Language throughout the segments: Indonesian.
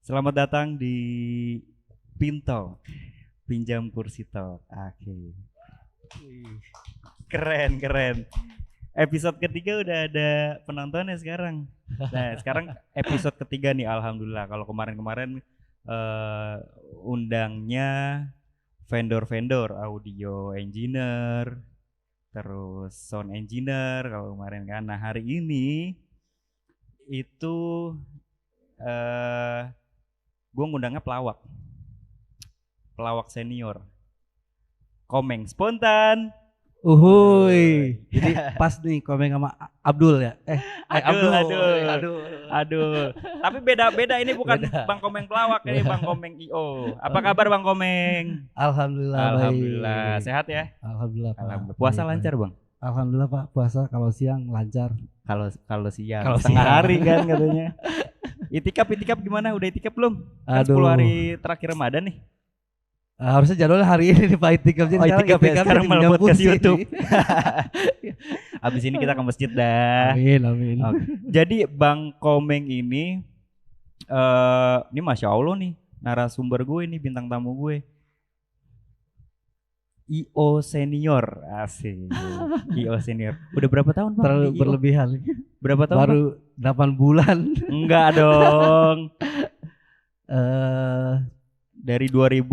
Selamat datang di Pinto, pinjam kursi talk. Oke. Keren, keren. Episode ketiga udah ada penontonnya sekarang. Nah, sekarang episode ketiga nih, alhamdulillah. Kalau kemarin-kemarin undangnya vendor-vendor, audio engineer, terus sound engineer kalau kemarin kan. Nah, hari ini itu gue ngundangnya pelawak senior, Komeng Spontan. Uhuy, jadi pas nih Komeng sama Abdul ya? Aduh. Tapi beda ini bukan beda. Bang Komeng pelawak, ini Bang Komeng IO. Apa kabar Bang Komeng? Alhamdulillah baik. Sehat ya? Alhamdulillah. Pak. Puasa baik, lancar Bang? Alhamdulillah Pak, puasa kalau siang lancar. Kalau siang setengah hari kan katanya. Itikaf gimana? Udah itikaf belum? Kan 10 hari terakhir Ramadan nih. Harusnya jadwalnya hari ini nih Pak itikaf. Itikaf ya, sekarang malah podcast YouTube. Abis ini kita ke masjid dah. Amin. Okay. Jadi Bang Komeng ini Masya Allah nih narasumber gue ini, bintang tamu gue, IO senior, asik. IO senior. Udah berapa tahun Bang? Terlalu berlebihan. Berapa tahun? Baru Bang? 8 bulan. Enggak dong. Dari 2000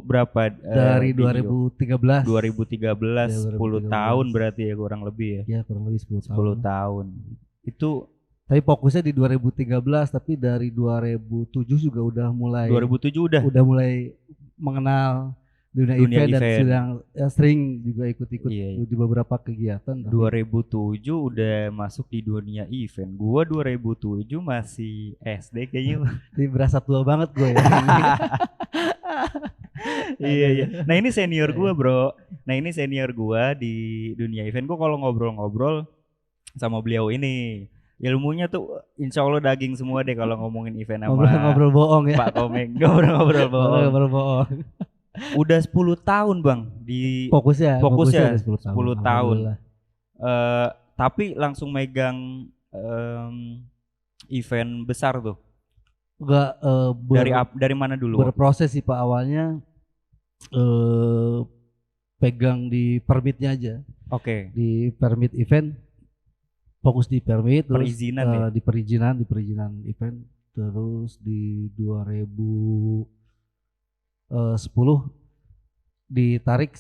berapa? Dari 2013. 10 tahun berarti ya, kurang lebih ya. Ya kurang lebih 10 tahun. Itu tapi fokusnya di 2013, tapi dari 2007 juga udah mulai. 2007 udah mulai mengenal dunia event dan sedang sering juga ikut-ikut di beberapa kegiatan. 2007 udah masuk di dunia event. Gua 2007 masih SD kayaknya. Ini berasa tua banget gue ya. Iya. Nah ini senior gua bro. Nah ini senior gua di dunia event. Gua kalau ngobrol-ngobrol sama beliau ini, ilmunya tuh insya Allah daging semua deh kalau ngomongin event sama ngobrol bohong ya Pak Komeng. Ngobrol bohong. Udah 10 tahun Bang di fokusnya 10 tahun. Tapi langsung megang event besar tuh. Enggak dari mana dulu? Berproses sih Pak, awalnya pegang di permitnya aja. Oke. Di permit event, fokus di permit, terus perizinan di perizinan event, terus di 2010 ditarik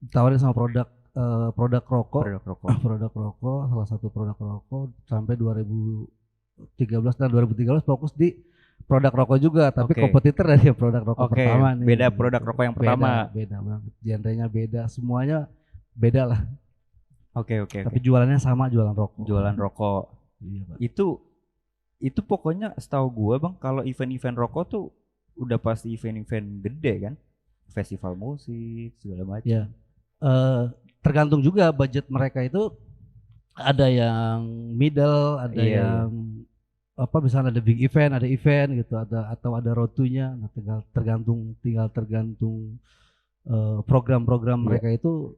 ditawarin sama produk rokok, salah satu produk rokok sampai 2013. Dan 2013 fokus di produk rokok juga, tapi kompetitor dari produk rokok pertama nih. Beda produk rokok yang pertama. Beda banget, genrenya beda, semuanya beda lah. Oke. Tapi jualannya sama, jualan rokok. Iya, Pak. Itu pokoknya setahu gua Bang, kalau event-event rokok tuh udah pasti event-event gede kan, festival musik segala macam. Ya, tergantung juga budget mereka itu. Ada yang middle, ada yang misalnya ada big event, ada event gitu, atau ada rotunya. Nah, tergantung program-program mereka itu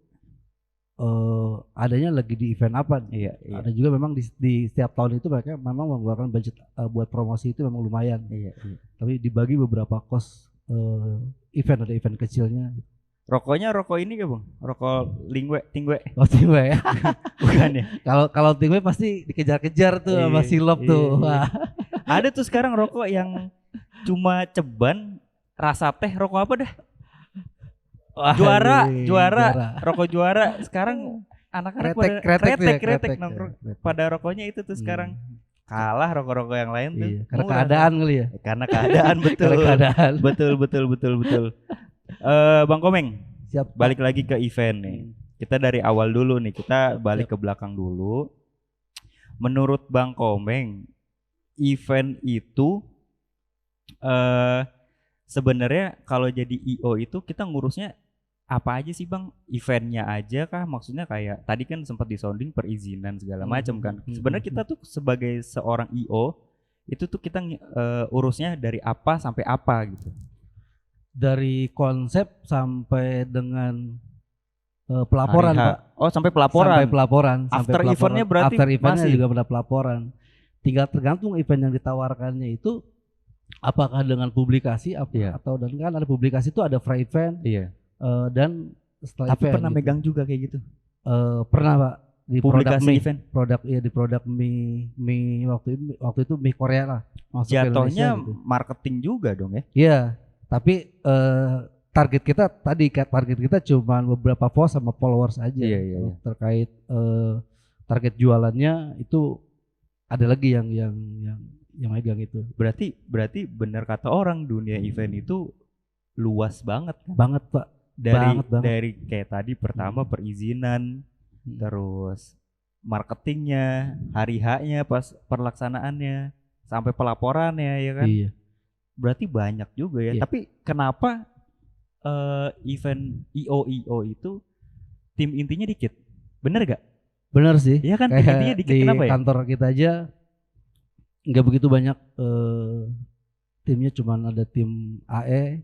adanya lagi di event apa. Iya. Ada juga memang di setiap tahun itu mereka memang mengeluarkan budget buat promosi itu memang lumayan. Iya. Tapi dibagi beberapa cost event, ada event kecilnya. Rokoknya rokok ini gak Bang? Rokok tingwe. Oh tingwe ya. Bukan ya? Kalau tingwe pasti dikejar-kejar tuh sama silop tuh. Ada tuh sekarang rokok yang cuma ceban rasa teh, rokok apa dah? Juara. Rokok juara. Sekarang anak-anak kretek nongkrong pada rokoknya itu tuh sekarang. Kalah rokok-rokok yang lain tuh. Karena keadaan kali ya. Karena keadaan betul. Betul. Bang Komeng, siap. Balik lagi ke event nih. Kita dari awal dulu nih. Kita balik ke belakang dulu. Menurut Bang Komeng, event itu sebenarnya kalau jadi IO itu kita ngurusnya apa aja sih Bang? Eventnya aja kah? Maksudnya kayak tadi kan sempat disounding perizinan segala macam kan. Sebenarnya kita tuh sebagai seorang IO itu tuh kita urusnya dari apa sampai apa gitu. Dari konsep sampai dengan pelaporan Pak. Oh sampai pelaporan. After eventnya berarti after eventnya juga pada pelaporan. Tinggal tergantung event yang ditawarkannya itu apakah dengan publikasi atau dan kan ada publikasi itu ada free event dan setelah tapi event pernah gitu. megang juga kayak gitu. Pernah Pak di Publikasi event. di produk mie waktu itu mie Korea lah. Jatuhnya gitu. Marketing juga dong ya. Iya, tapi target kita cuma beberapa post sama followers aja. Iya. Terkait target jualannya itu ada lagi yang megang itu. Berarti benar kata orang, dunia event itu luas banget kan? Banget Pak. Dari kayak tadi pertama perizinan, terus marketingnya, hari H-nya, pas perlaksanaannya, sampai pelaporannya ya kan. Iya. Berarti banyak juga ya. Iya. Tapi kenapa event IO itu tim intinya dikit? Bener gak? Bener sih. Iya kan, tim intinya dikit. Kenapa ya? Di kantor kita aja nggak begitu banyak timnya, cuman ada tim AE,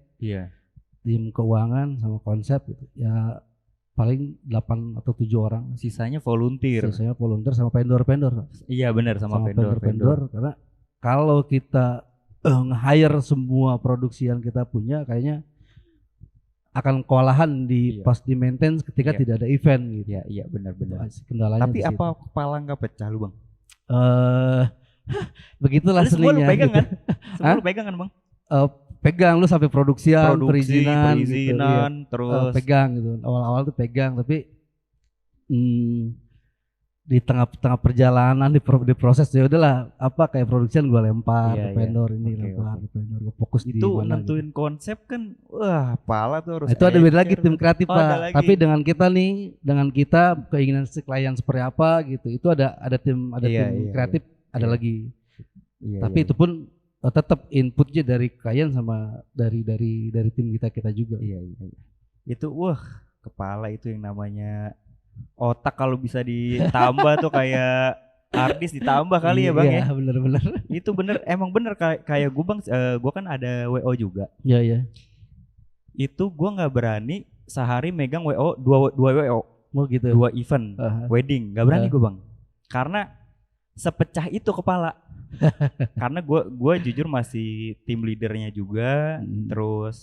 tim keuangan sama konsep gitu. Ya paling 8 atau 7 orang. Sisanya volunteer sama vendor. Iya benar, sama vendor. Karena kalau kita nge-hire semua produksi yang kita punya, kayaknya akan kewalahan pas di maintenance ketika tidak ada event gitu. Iya benar. Kendalanya. Tapi apa kepala nggak pecah lu Bang? Begitulah seninya. Semua lu pegang gitu. kan? Semua lu pegang kan Bang? Pegang lu sampai produksian, perizinan gitu, terus pegang gitu. Awal-awal tuh pegang, tapi di tengah perjalanan di proses ya udahlah, kayak produksian gua lempar ke vendor lempar ke vendor, gua fokus di itu mana nentuin gitu. Konsep kan, wah pala tuh harus. Itu ada beda lagi tim kreatif Pak. Tapi lagi. dengan kita keinginan si klien seperti apa gitu, itu ada tim kreatif ada lagi. Tapi itu pun tetap inputnya dari klien sama dari tim kita juga. Iya. Itu kepala itu yang namanya otak, kalau bisa ditambah tuh kayak harddisk ditambah kali ya Bang ya. Iya bener. Itu emang bener kayak gue Bang, gue kan ada WO juga. Iya. Itu gue nggak berani sehari megang WO dua WO. Oh gitu. 2 event wedding, nggak berani gue Bang. Karena sepecah itu kepala. Karena gue jujur masih tim leadernya juga, terus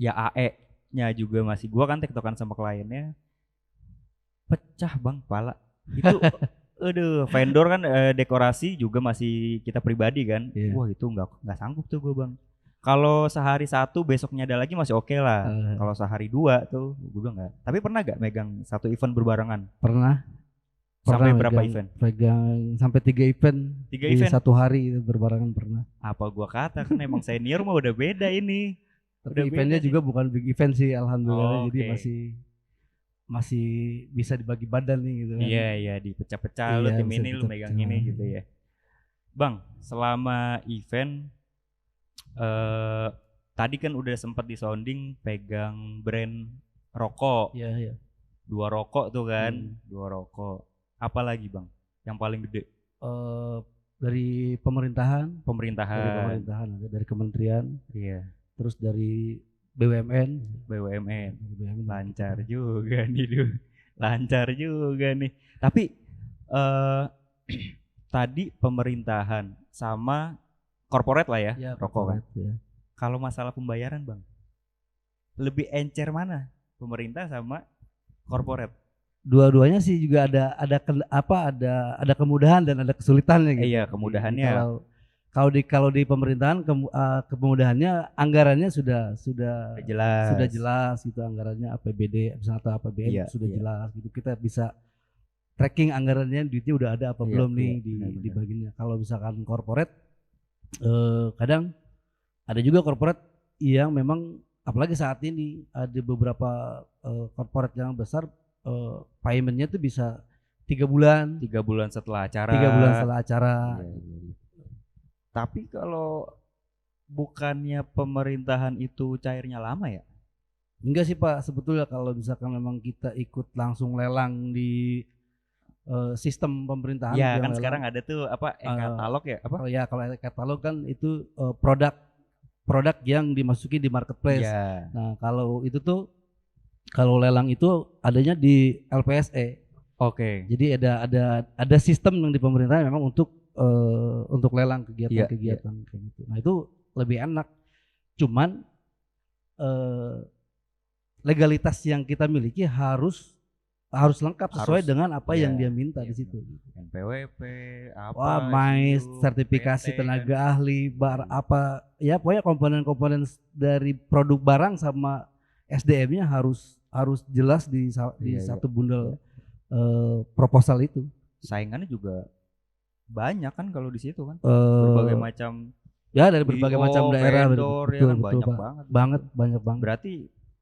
ya AE-nya juga masih, gue kan tektokan sama kliennya. Pecah Bang kepala itu. Vendor kan dekorasi juga masih kita pribadi kan. Wah itu nggak sanggup tuh gue Bang. Kalau sehari 1 besoknya ada lagi masih oke lah. Kalau sehari 2 tuh gue bilang nggak. Tapi pernah nggak megang 1 event berbarengan? Pernah Sampai berapa event? Pegang sampai 3 event. 3 event 1 hari berbarengan pernah. Apa gua kata kan emang senior mah udah beda ini. Tapi eventnya juga bukan big event sih alhamdulillah. Jadi masih bisa dibagi badan nih gitu kan. Iya dipecah-pecah, lu tim ini lu megang ini gitu ya. Bang, selama event tadi kan udah sempat disounding pegang brand rokok. Iya. 2 rokok tuh kan, 2 rokok. Apalagi Bang yang paling gede? Dari pemerintahan ada, dari kementerian. Iya. Terus dari BUMN. Lancar juga nih. Tapi tadi pemerintahan sama korporat lah ya rokok kan. Ya. Kalau masalah pembayaran Bang, lebih encer mana? Pemerintah sama korporat? Dua-duanya sih juga ada kemudahan dan ada kesulitannya gitu. Iya, kemudahannya. Kalau di pemerintahan kemudahannya anggarannya sudah jelas gitu, anggarannya APBD atau APBN sudah jelas gitu. Kita bisa tracking anggarannya, duitnya udah ada apa belum nih di bagiannya. Kalau misalkan corporate kadang ada juga corporate yang memang, apalagi saat ini ada beberapa corporate yang besar, paymentnya tuh bisa 3 bulan setelah acara. Iya. Tapi kalau bukannya pemerintahan itu cairnya lama ya? Enggak sih Pak, sebetulnya kalau misalkan memang kita ikut langsung lelang di sistem pemerintahan. Ya kan lelang. Sekarang ada tuh e-katalog ya? Apa? Ya kalau e-katalog kan itu produk yang dimasuki di marketplace. Ya. Nah kalau itu tuh, kalau lelang itu adanya di LPSE. Oke. Jadi ada sistem yang di pemerintahan memang untuk lelang kegiatan kayak gitu. Nah itu lebih enak. Cuman legalitas yang kita miliki harus lengkap sesuai dengan apa yang dia minta di situ. NPWP, apa? Wah, MAIS, sertifikasi PT, tenaga ahli, apa ya pokoknya komponen-komponen dari produk barang sama SDM-nya harus jelas di satu bundle proposal itu. Saingannya juga banyak kan kalau di situ kan. Berbagai macam ya dari berbagai macam daerah, vendor, betul, ya kan betul, banyak banget. Berarti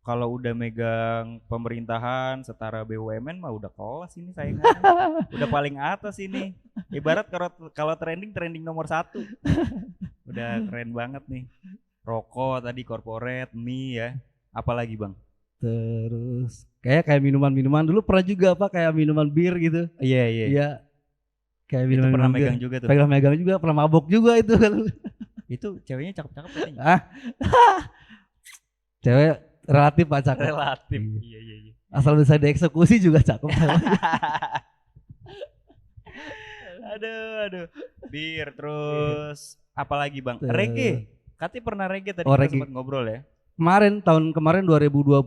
kalau udah megang pemerintahan setara BUMN mah udah kelas ini saingannya. Udah paling atas ini. Ibarat kalau trending nomor 1. Udah keren banget nih. Rokok tadi corporate, mie ya. Apalagi Bang? Terus kayak minuman dulu pernah juga apa kayak minuman bir gitu. Iya. Kayak minuman itu pernah megang juga tuh. Megang juga, pernah mabok juga itu kan. Itu ceweknya cakep-cakep katanya. Cewek relatif Pak cakep. Relatif. Iya. Asal bisa dieksekusi juga cakep. Aduh. Bir terus apalagi Bang? Reggae. Katanya pernah reggae tadi kita sempat ngobrol ya. Tahun kemarin 2022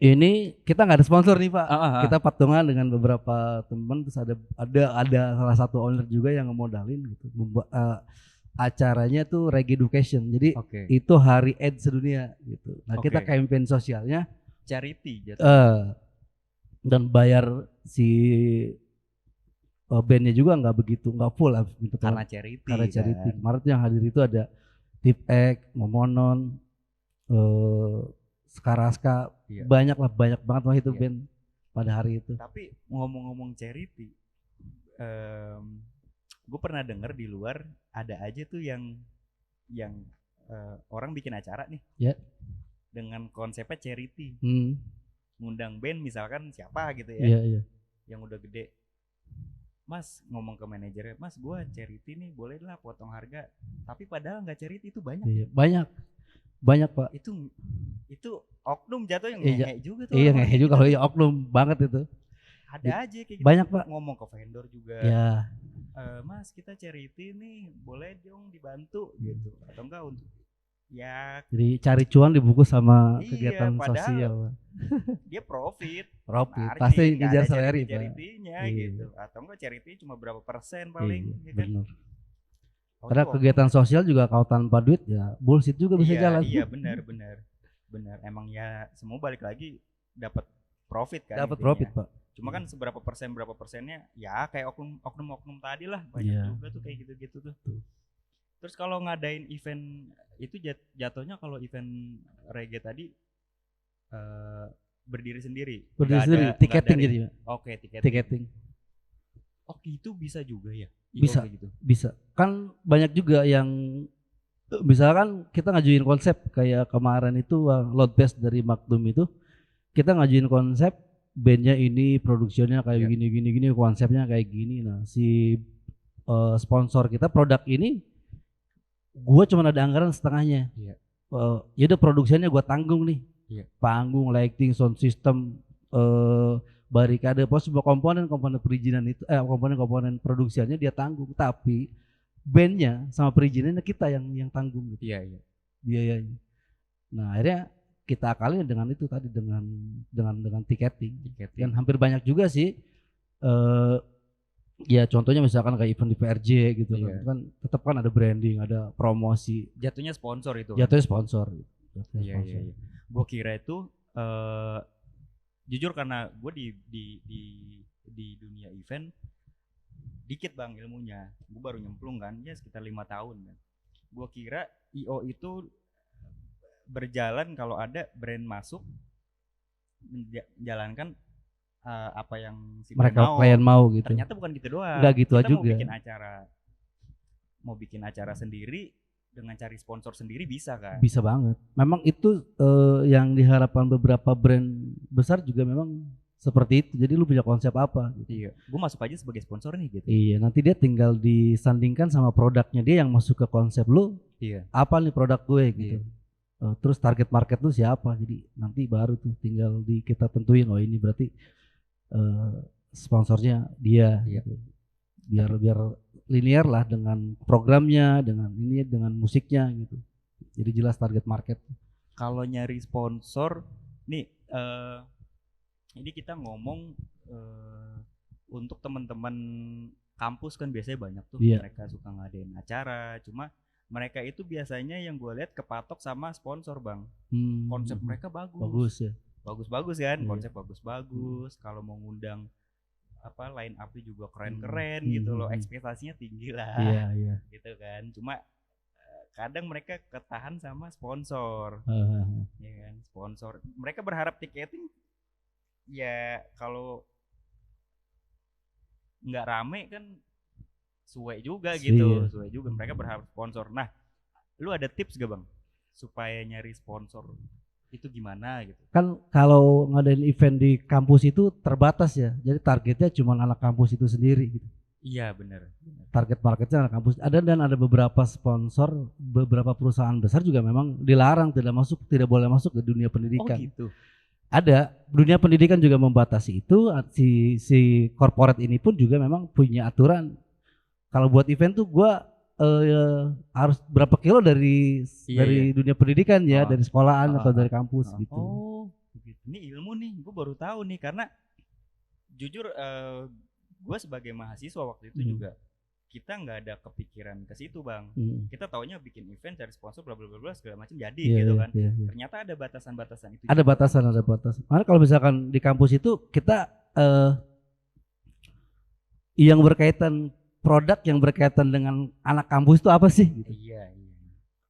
ini kita nggak ada sponsor nih Pak. Kita patungan dengan beberapa teman, terus ada salah satu owner juga yang ngemodalin gitu. Acaranya tuh Reggae Education. Jadi itu hari AIDS sedunia gitu. Nah, kita campaign sosialnya charity gitu. Dan bayar si bandnya juga nggak full lah gitu. Karena charity. Kan? Kemarin yang hadir itu ada Tip X, Momonon, Skaraska, banyak banget mah itu band pada hari itu. Tapi ngomong-ngomong charity, gue pernah denger di luar ada aja tuh yang orang bikin acara nih, dengan konsepnya charity, ngundang band misalkan siapa gitu ya, yang udah gede. Mas ngomong ke manajernya, Mas gue charity nih, boleh lah potong harga, tapi padahal nggak charity itu banyak. Banyak Pak. Itu oknum jatuh yang ngehe juga tuh. Iya ngehe juga kalau oknum banget itu. Ada aja kayak gitu. Banyak Pak. Ngomong ke vendor juga. Ya. Mas kita charity nih, boleh dong dibantu gitu. Atau enggak untuk ya. Jadi cari cuan dibungkus sama kegiatan sosial. Dia profit. Pasti ngejar salary Pak. Charity-nya gitu. Atau enggak charity cuma berapa persen paling. Iya, kan? Benar. Karena kegiatan sosial juga kalau tanpa duit ya bullshit juga bisa jalan. Iya benar. Emang ya semua balik lagi dapat profit kan. Dapat profit Pak. Cuma kan berapa persennya ya kayak oknum tadi lah, banyak juga tuh kayak gitu tuh. Terus kalau ngadain event itu jatuhnya kalau event reggae tadi berdiri sendiri. Tiketing jadi. Oke, tiketing. Oh gitu bisa juga ya? Bisa. Kan banyak juga yang misalkan kita ngajuin konsep kayak kemarin itu Loadbest dari Magnum itu, kita ngajuin konsep bandnya ini, produksinya kayak gini, konsepnya kayak gini. Nah si sponsor kita produk ini, gue cuma ada anggaran setengahnya. Yaudah produksinya gue tanggung nih, panggung, lighting, sound system, barikade, semua komponen perizinan itu, komponen produksiannya dia tanggung, tapi bandnya sama perizinannya kita yang tanggung gitu. Biayanya. Nah akhirnya kita akali dengan itu tadi dengan tiketing. Dan hampir banyak juga sih. Ya contohnya misalkan kayak event di PRJ gitu kan tetap kan ada branding, ada promosi. Jatuhnya sponsor itu. Jatuhnya sponsor. Iya. Gue kira itu jujur karena gue di dunia event dikit Bang ilmunya, gue baru nyemplung kan ya sekitar 5 tahun kan. Gue kira IO itu berjalan kalau ada brand masuk menjalankan apa yang si mereka klien mau gitu. Ternyata bukan gitu doang. Enggak gitu kita juga. Mau bikin acara sendiri dengan cari sponsor sendiri bisa kan? Bisa banget. Memang itu yang diharapkan beberapa brand besar juga memang seperti itu. Jadi lu punya konsep apa gitu. Iya. Gue masuk aja sebagai sponsor nih gitu. Iya, nanti dia tinggal disandingkan sama produknya dia yang masuk ke konsep lu. Iya. Apa nih produk gue gitu. Terus target market lu siapa. Jadi nanti baru tuh tinggal kita tentuin oh ini berarti sponsornya dia gitu. Biar linear lah dengan programnya, dengan musiknya gitu. Jadi jelas target market. Kalau nyari sponsor, nih ini kita ngomong untuk teman-teman kampus kan biasanya banyak tuh, mereka suka ngadain acara, cuma mereka itu biasanya yang gue lihat kepatok sama sponsor bang. Konsep mereka bagus ya, bagus kan, konsep bagus. Kalau mau ngundang apa line up-nya juga keren-keren gitu loh, ekspektasinya tinggi lah, gitu kan. Cuma kadang mereka ketahan sama sponsor, ya kan, sponsor. Mereka berharap tiketing ya kalau nggak rame kan suwe juga gitu, suwe juga. Mereka berharap sponsor. Nah, lu ada tips gak bang supaya nyari sponsor itu gimana gitu? Kan kalau ngadain event di kampus itu terbatas ya, jadi targetnya cuma anak kampus itu sendiri gitu. Iya benar. Target marketnya anak kampus ada, dan ada beberapa sponsor, beberapa perusahaan besar juga memang dilarang, tidak boleh masuk ke dunia pendidikan. Oh gitu. Ada, dunia pendidikan juga membatasi itu. Si corporate ini pun juga memang punya aturan. Kalau buat event tuh gua harus berapa kilo dari dunia pendidikan ya, dari sekolahan atau dari kampus gitu. Oh, gitu. Ini ilmu nih, gue baru tahu nih, karena jujur gue sebagai mahasiswa waktu itu juga kita nggak ada kepikiran ke situ bang. Kita taunya bikin event, cari sponsor, bla bla bla segala macam jadi gitu kan. Ternyata ada batasan-batasan itu. Ada batasan. Karena kalau misalkan di kampus itu kita yang berkaitan produk yang berkaitan dengan anak kampus itu apa sih? Gitu. Iya.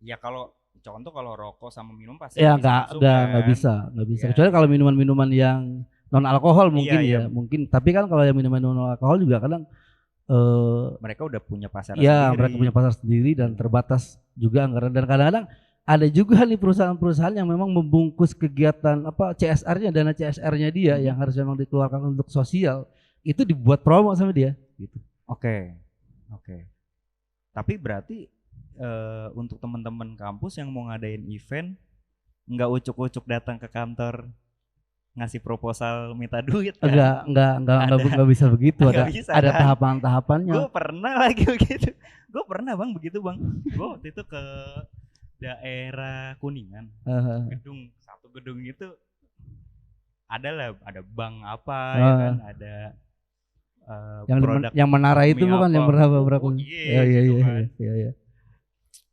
Ya kalau contoh kalau rokok sama minum pasti nggak bisa. Kecuali kalau minuman-minuman yang non alkohol mungkin mungkin. Tapi kan kalau yang minuman non alkohol juga kadang mereka udah punya pasar sendiri. Mereka punya pasar sendiri dan terbatas juga anggaran. Dan kadang-kadang ada juga nih perusahaan-perusahaan yang memang membungkus kegiatan CSR-nya, dana CSR-nya dia yang harus memang dikeluarkan untuk sosial, itu dibuat promo sama dia gitu. Oke. Tapi berarti untuk teman-teman kampus yang mau ngadain event nggak ucuk-ucuk datang ke kantor ngasih proposal minta duit kan? Enggak bisa begitu. Ada kan? Tahapan-tahapannya. Gue pernah lagi begitu. Gue pernah bang begitu bang. Gue waktu itu ke daerah Kuningan, satu gedung itu ada bank apa ya kan, ada yang menara itu bukan yang berapa iya.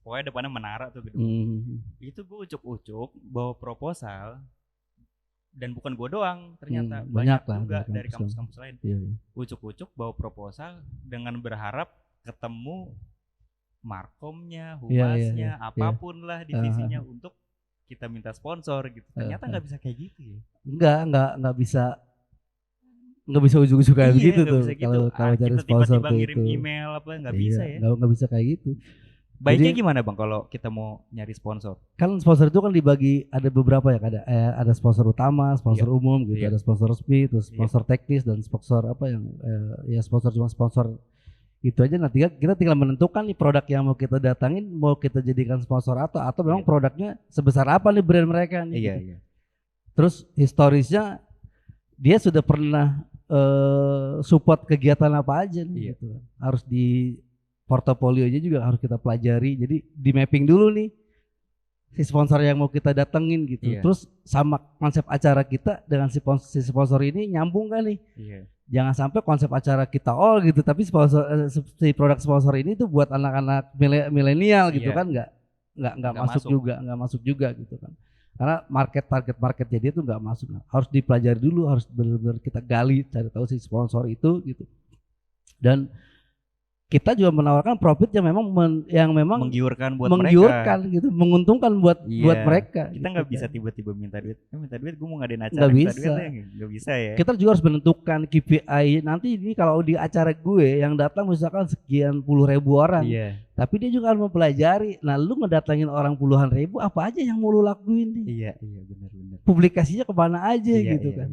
Pokoknya depannya menara tuh gedung. Itu gue ucuk-ucuk bawa proposal. Dan bukan gue doang, ternyata banyak juga dari kampus-kampus lain. Ucuk-ucuk bawa proposal dengan berharap ketemu markomnya, humasnya, apapun lah divisinya untuk kita minta sponsor gitu. Ternyata nggak bisa kayak gitu ya. Nggak bisa ujuk-ujuk kayak begitu tuh. Kalau cari sponsor tiba-tiba ngirim email apa nggak bisa ya. Nggak bisa kayak gitu. Baiknya gimana bang kalau kita mau nyari sponsor? Kan sponsor itu kan dibagi ada beberapa ya, ada sponsor utama, sponsor umum gitu, ada sponsor resmi, terus sponsor teknis dan sponsor sponsor itu aja. Nanti kita tinggal menentukan nih produk yang mau kita datangin, mau kita jadikan sponsor atau memang produknya sebesar apa nih brand mereka nih. Gitu. Terus historisnya dia sudah pernah support kegiatan apa aja nih gitu. Harus di portofolionya juga harus kita pelajari. Jadi di mapping dulu nih si sponsor yang mau kita datengin gitu. Terus sama konsep acara kita dengan si sponsor ini nyambung kan nih. Jangan sampai konsep acara kita gitu, tapi si produk sponsor ini tuh buat anak-anak milenial gitu kan, nggak masuk juga gitu kan. Karena target marketnya dia tuh nggak masuk. Harus dipelajari dulu, harus benar-benar kita gali, cari tahu si sponsor itu gitu. Dan kita juga menawarkan profit yang memang menggiurkan buat mereka gitu, menguntungkan buat mereka. Kita nggak bisa tiba-tiba minta duit gue mau ngadain acara nggak bisa ya. Kita juga harus menentukan KPI nanti. Ini kalau di acara gue yang datang misalkan sekian puluh ribu orang, tapi dia juga harus mempelajari. Nah, lu ngedatangin orang puluhan ribu, apa aja yang mau lu lakuin nih? Iya benar. Publikasinya kemana aja gitu kan?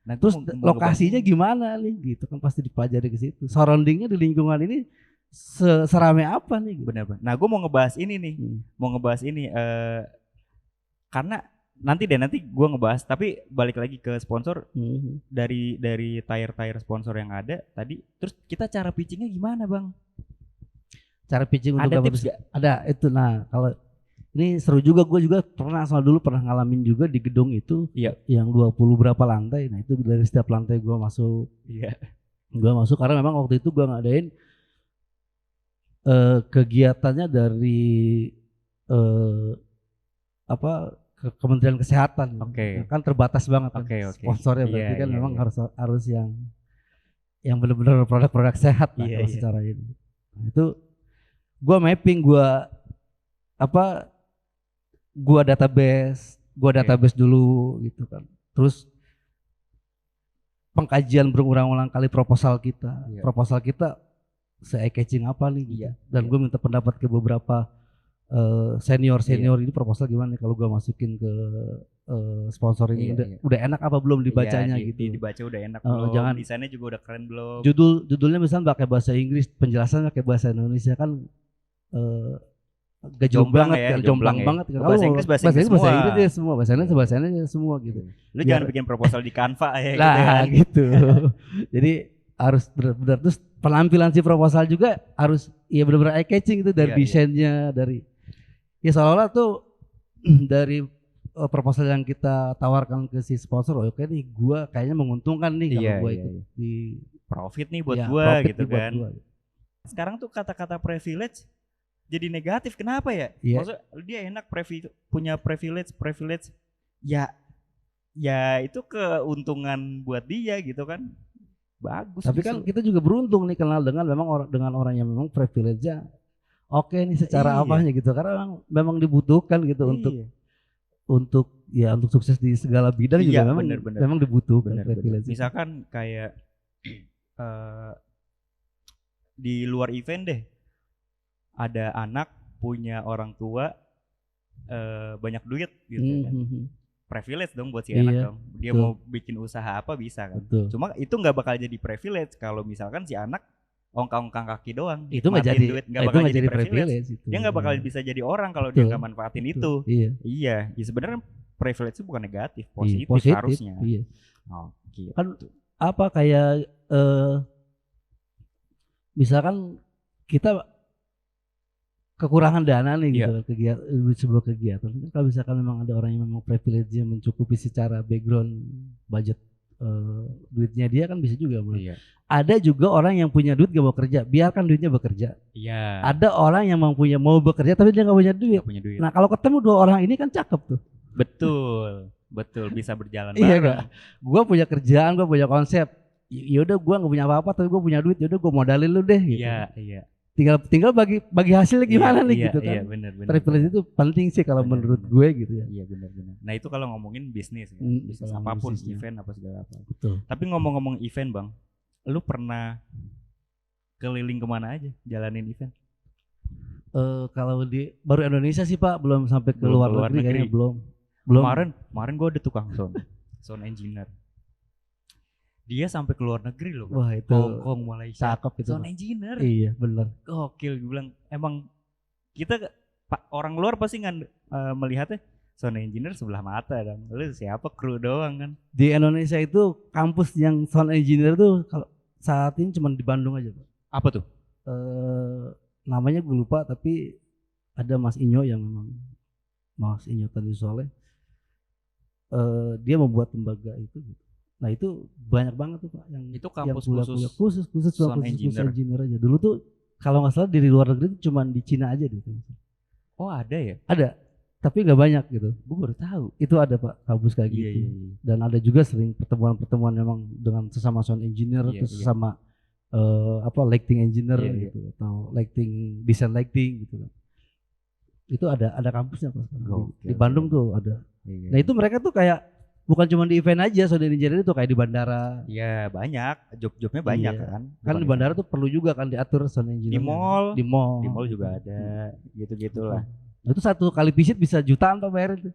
Nah, terus lokasinya gimana nih gitu kan, pasti dipelajari ke situ. Surroundingnya di lingkungan ini serame apa nih? Benar. Nah, gue mau ngebahas ini nih, karena nanti gue ngebahas. Tapi balik lagi ke sponsor, dari tire sponsor yang ada tadi. Terus kita cara pitchingnya gimana bang? Cara pitching untuk Ada dapat tips gak? ada itu. Nah, kalau ini seru juga, gue juga pernah dulu pernah ngalamin juga di gedung itu. Iya. Yang 20 berapa lantai. Nah, itu dari setiap lantai gue masuk. Iya. Gue masuk karena memang waktu itu gue ngadain kegiatannya dari Kementerian Kesehatan. Oke. Kan terbatas banget kan Oke. sponsornya, berarti kan Iya, memang iya. harus yang benar-benar produk-produk sehat lah Iya, kalau iya. secara ini. Nah, itu gua mapping, gua Oke. database dulu gitu kan. Terus pengkajian berulang-ulang kali proposal kita. Iya. Proposal kita se-eye-catching apa nih gitu. Iya, Dan iya. gue minta pendapat ke beberapa senior ini proposal gimana kalau gue masukin ke sponsor ini, Iya, iya. udah enak apa belum dibacanya Iya, gitu. dibaca udah enak belum, Jangan desainnya juga udah keren belum. judulnya misalnya pakai bahasa Inggris, penjelasannya pakai bahasa Indonesia kan gak jomplang banget, jomplang banget. Kalau bahasa Inggris bahasa Inggris semua, bahasa Indonesia semua gitu. Lu jangan bikin proposal di Canva ya gitu Lah kan. gitu. Jadi harus benar-benar, terus penampilan si proposal juga harus ya benar-benar eye catching itu dari desainnya, dari ya seolah-olah tuh dari proposal yang kita tawarkan ke si sponsor, oke nih gua kayaknya menguntungkan nih kalau gua ikut di profit nih buat gua gitu kan. Sekarang tuh kata-kata privilege jadi negatif, kenapa ya? Maksudnya dia enak punya privilege ya itu keuntungan buat dia gitu kan. Bagus. Tapi kan kita juga beruntung nih kenal dengan orang yang memang privilege-nya oke nih secara apanya gitu, karena memang dibutuhkan gitu untuk sukses di segala bidang juga memang dibutuhkan privilege. Misalkan kayak di luar event deh, ada anak punya orang tua banyak duit gitu kan. Privilege dong buat si anak dong. Dia mau bikin usaha apa bisa kan. Cuma itu nggak bakal jadi privilege kalau misalkan si anak ongkang-ongkang kaki doang. Itu nggak jadi, nggak bakal jadi privilege. Dia nggak bakal bisa jadi orang kalau dia nggak manfaatin itu. Iya. Ya sebenarnya privilege itu bukan negatif, positif harusnya. Iya. Oh, gitu. Kan apa kayak misalkan kita kekurangan dana nih gitu, sebuah kegiatan. Kalau misalkan memang ada orang yang memang privilege yang mencukupi secara background budget duitnya dia kan bisa juga. Ada juga orang yang punya duit gak mau kerja, biarkan duitnya bekerja. Ada orang yang mau bekerja tapi dia gak punya duit. Nah kalau ketemu dua orang ini kan cakep tuh. Betul bisa berjalan bareng. Iya gak? Gue punya kerjaan, gue punya konsep. Yaudah gue gak punya apa-apa tapi gue punya duit, yaudah gue modalin lu deh gitu. Iya. Tinggal bagi hasilnya gimana nih gitu kan. Iya, bener. Privilege itu penting sih kalau menurut gue gitu ya. Iya benar. Nah itu kalau ngomongin bisnis ya, bisnis apapun, event apa segala apa. Betul. Tapi ngomong-ngomong event bang, lu pernah keliling kemana aja jalanin event? Kalau baru Indonesia sih Pak, belum sampai ke luar negeri kayaknya belum. Kemarin gue ada tukang sound engineer. Dia sampai ke luar negeri loh. Wah itu Hongkong, Malaysia. Cakep itu. Sound engineer. Iya benar. Gokil, gue bilang emang kita orang luar pasti melihatnya sound engineer sebelah mata dan lu siapa, kru doang kan. Di Indonesia itu kampus yang sound engineer tuh kalau saat ini cuma di Bandung aja Pak. Apa tuh? Namanya gue lupa tapi ada Mas Inyo yang memang Mas Inyo Tani Soleh. Dia membuat lembaga itu gitu. Nah itu banyak banget tuh Pak yang itu kampus khusus sound engineer aja. Dulu tuh kalau nggak salah di luar negeri itu cuma di Cina aja gitu. Oh ada ya? Ada, tapi nggak banyak gitu. Gue baru tahu. Itu ada Pak kampus kayak gitu. Iya. Dan ada juga sering pertemuan memang dengan sesama sound engineer, terus sesama lighting engineer gitu atau desain lighting gitu. Itu ada kampusnya Pak. Di Bandung tuh ada. Nah itu mereka tuh kayak bukan cuma di event aja, sound engineer itu kayak di bandara. Iya banyak, job-jobnya banyak kan. Kan di bandara tuh perlu juga kan diatur sound engineer. Di mall juga ada, gitu-gitulah. Nah, itu satu kali visit bisa jutaan Pak bayar itu.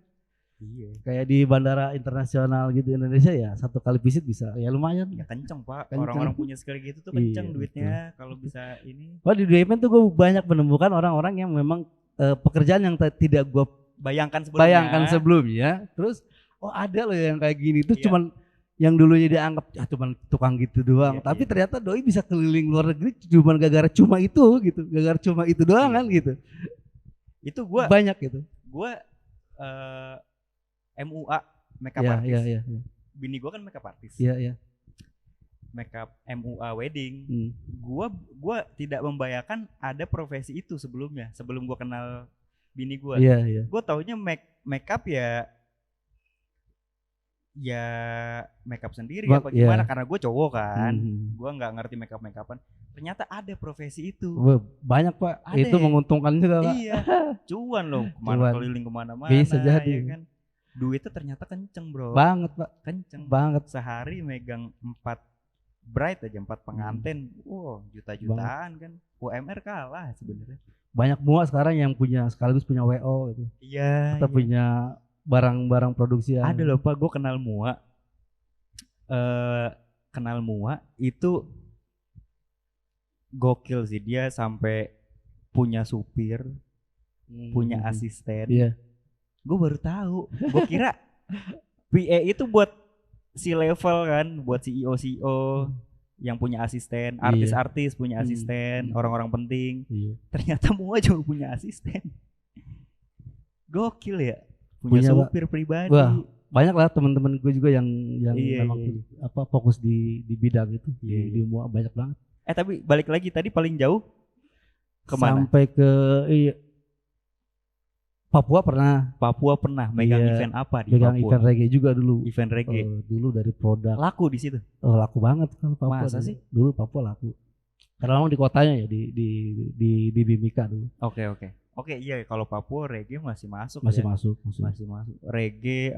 Iya. Kayak di bandara internasional gitu Indonesia ya, satu kali visit bisa ya lumayan. Ya kenceng Pak, orang-orang punya skill gitu tuh kenceng duitnya kalau bisa ini. Wah di event tuh gue banyak menemukan orang-orang yang memang pekerjaan yang tidak gue bayangkan sebelumnya. Terus ada loh yang kayak gini itu cuman yang dulunya dianggap cuman tukang gitu doang, tapi ternyata doi bisa keliling luar negeri cuma gara-gara cuma itu gitu, gara-gara cuma itu doang kan gitu. Itu gua banyak gitu. Gua MUA makeup artist. Iya. Bini gua kan makeup artist. Iya. Makeup MUA wedding. Gua tidak membayangkan ada profesi itu sebelumnya, sebelum gua kenal bini gua. Iya. Gua taunya makeup ya makeup sendiri apa gimana, karena gue cowok kan. Gue nggak ngerti makeupan. Ternyata ada profesi itu. Banyak Pak. Ada, itu menguntungkan juga Pak. Iya. Cuan loh, keliling kemana-mana. Bisa jadi ya kan. Duitnya ternyata kenceng bro. Banget Pak. Kenceng banget. Sehari megang 4 bride aja, 4 pengantin. Wow, juta-jutaan kan. UMR kalah sebenarnya. Banyak mua sekarang yang sekaligus punya WO gitu. Iya. Atau punya barang-barang produksi. Ada loh Pak, gue kenal mua. Kenal mua itu gokil sih, dia sampai punya supir, punya asisten. Iya. Gue baru tahu. Gue kira PA itu buat si level kan, buat CEO yang punya asisten, artis-artis punya asisten, orang-orang penting. Ternyata mua juga punya asisten. Gokil ya. Punya supir pribadi. Wah, banyak lah teman-teman gue juga yang memang fokus di bidang itu. Di mua banyak banget. Tapi balik lagi tadi paling jauh kemana? Sampai ke Papua pernah. Megang event apa di Papua? Megang event reggae juga dulu. Event reggae. Dulu dari produk. Laku di situ. Laku banget kan Papua. Masa sih? Dulu Papua laku. Karena memang di kotanya ya di Mimika dulu. Oke, iya, kalau Papua reggae masih masuk. Masih ya? masuk. Reggae,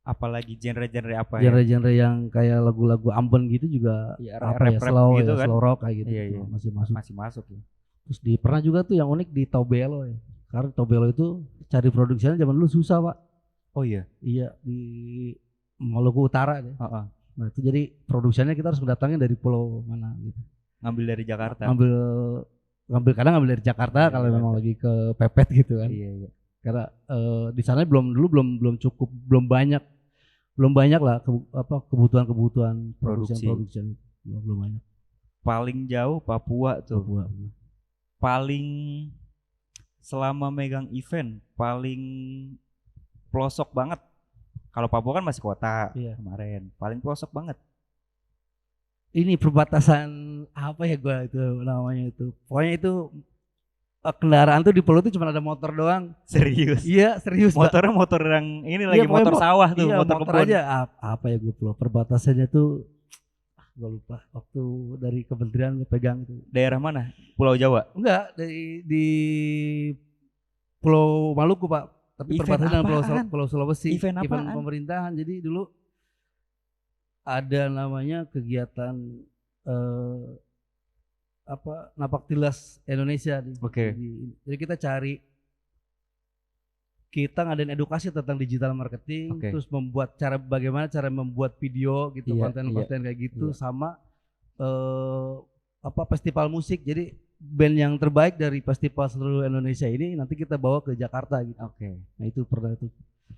apalagi genre-genre apa genre yang kayak lagu-lagu Ambon gitu juga, rap slow gitu kan? Slow rock kayak gitu. Iya. Masih masuk ya. Terus pernah juga tuh yang unik di Tobelo ya. Karena Tobelo itu cari produksinya zaman dulu susah Pak. Oh iya. Iya, di Maluku Utara deh. Nah itu jadi produksinya kita harus mendatangin dari pulau mana gitu. Ngambil dari Jakarta. Kadang ngambil dari Jakarta kalau memang lagi ke pepet gitu kan. Iya. Karena di sana belum cukup, belum banyak lah kebutuhan produksi belum banyak. Paling jauh Papua tuh. Paling selama megang event paling pelosok banget. Kalau Papua kan masih kota kemarin. Paling pelosok banget. Ini perbatasan apa ya gua itu namanya itu. Pokoknya itu kendaraan tuh di pulau itu cuma ada motor doang. Serius? Iya, serius. Motornya motor yang ini lagi motor sawah tuh, motor kebun. Aja apa ya gue pulau. Perbatasannya tuh gue lupa. Waktu dari kementerian gue pegang itu. Daerah mana? Pulau Jawa? Enggak, di Pulau Maluku Pak. Tapi perbatasan dengan Pulau Sulawesi. Event pemerintahan. Jadi dulu ada namanya kegiatan Napak Tilas Indonesia. Jadi kita ngadain edukasi tentang digital marketing, terus bagaimana cara membuat video gitu, konten-konten kayak gitu, sama festival musik. Jadi band yang terbaik dari festival seluruh Indonesia ini nanti kita bawa ke Jakarta gitu. Nah itu pernah itu.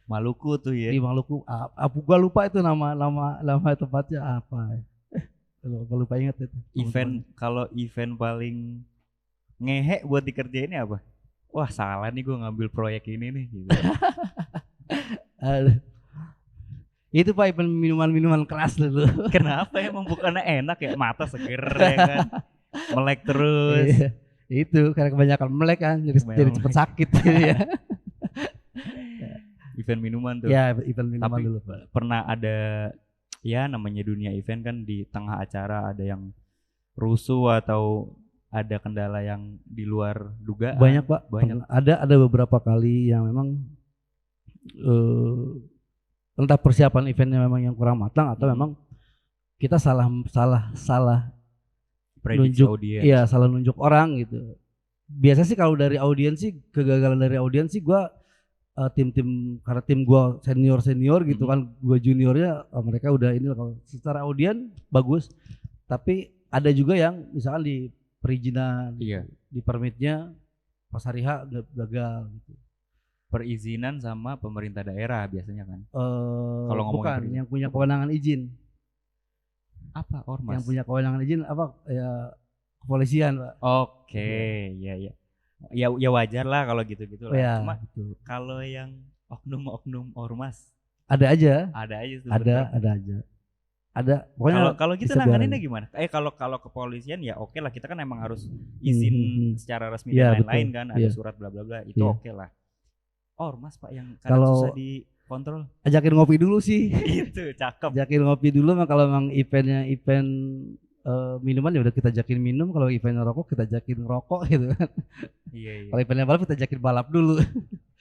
Maluku tuh ya. Di Maluku. Gua lupa itu nama tempatnya apa. Gua lupa ingat itu. Kalau event paling ngehe buat dikerjainnya apa? Wah, salah nih gua ngambil proyek ini nih gitu. Itu Pak, event minuman keras dulu. Kenapa emang bukannya enak ya, mata seger ya kan. Melek terus. Itu karena kebanyakan melek kan jadi cepat sakit gitu ya. Event minuman tuh. Ya, event minuman dulu Pak. Pernah ada ya namanya dunia event kan, di tengah acara ada yang rusuh atau ada kendala yang di luar dugaan. Banyak Pak. Ada beberapa kali yang memang entah persiapan eventnya memang yang kurang matang atau memang kita salah prediksi audiens. Iya, salah nunjuk orang gitu. Biasa sih kalau dari audiens sih, kegagalan dari audiens sih gua tim karena tim gua senior gitu kan, gua juniornya mereka udah ini kalau secara audiens bagus, tapi ada juga yang misalkan di perizinan, di permitnya pas hari H gagal gitu. perizinan sama pemerintah daerah biasanya kan. Kalau ngomongin Bukan, perizinan. yang punya kewenangan izin. Apa ormas? Yang punya kewenangan izin apa ya, kepolisian, Pak. Oke, ya ya. Ya wajar lah kalau gitu-gitu lah. Ya, Cuma gitu. kalau yang oknum-oknum ormas Ada aja. ada aja tuh. Ada aja. Ada. Pokoknya Kalau gitu bisa nanganinnya biarin. gimana? Kalau kepolisian ya oke lah, kita kan emang harus izin secara resmi Iya, dan lain-lain betul. kan, ada Iya. surat bla bla bla, itu Iya. oke lah. Ormas Pak yang kadang Kalau susah dikontrol. ajakin ngopi dulu sih. Itu cakep. Ajakin ngopi dulu mah, kalau memang eventnya event minuman ya udah kita ajakin minum, kalau eventnya rokok kita ajakin rokok gitu kan. Iya. Kalau eventnya balap kita ajakin balap dulu.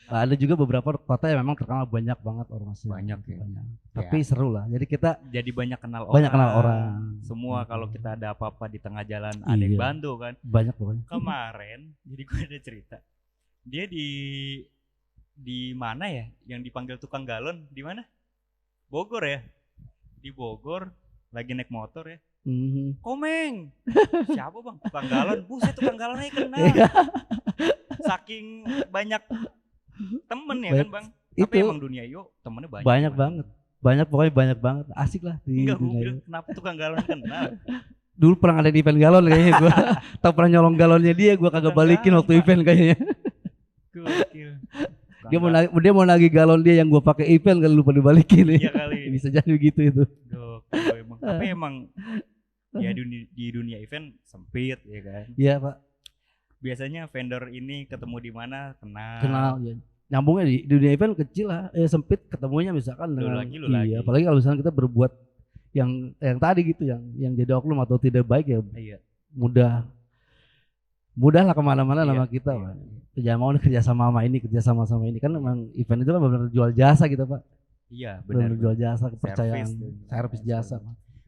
Ada juga beberapa kota yang memang terkenal banyak banget ormasnya. Banyak ya. Tapi seru lah. Jadi kita jadi banyak kenal orang. Semua kalau kita ada apa-apa di tengah jalan ada yang bantu kan. Banyak pokoknya. Kemarin jadi gue ada cerita. Dia di mana ya? Yang dipanggil tukang galon di mana? Bogor ya. Di Bogor lagi naik motor ya. Komeng. Siapa bang? Tukang galon. Buset, tukang galonnya kenal. Saking banyak temen ya kan bang. Tapi Itu emang dunia yo temennya banyak. Banyak banget. Pokoknya banyak banget. Asik lah di Enggak, dunia yo. kenapa tukang galon kenal? Dulu pernah ada di event galon kayaknya gue. Tahu pernah nyolong galonnya dia, gue kagak balikin waktu event kayaknya. Gokil. Dia mau nagih galon dia yang gue pakai event, kali lupa dibalikin. Iya kali. Bisa jadi gitu itu. Gokil emang. Tapi emang ya di dunia event sempit ya kan. Iya Pak. Biasanya vendor ini ketemu di mana kenal ya. Nyambungnya di dunia event kecil lah, sempit ketemunya misalkan dengan lu lagi. Apalagi kalau misalnya kita berbuat yang tadi gitu, yang jadi oknum atau tidak baik ya. Iya. Mudah lah kemana-mana nama kita Pak. Jangan mau kerja sama ini, kerja sama ini kan memang event itu kan benar-benar jual jasa gitu Pak. Iya benar. Jual jasa, kepercayaan, servis jasa.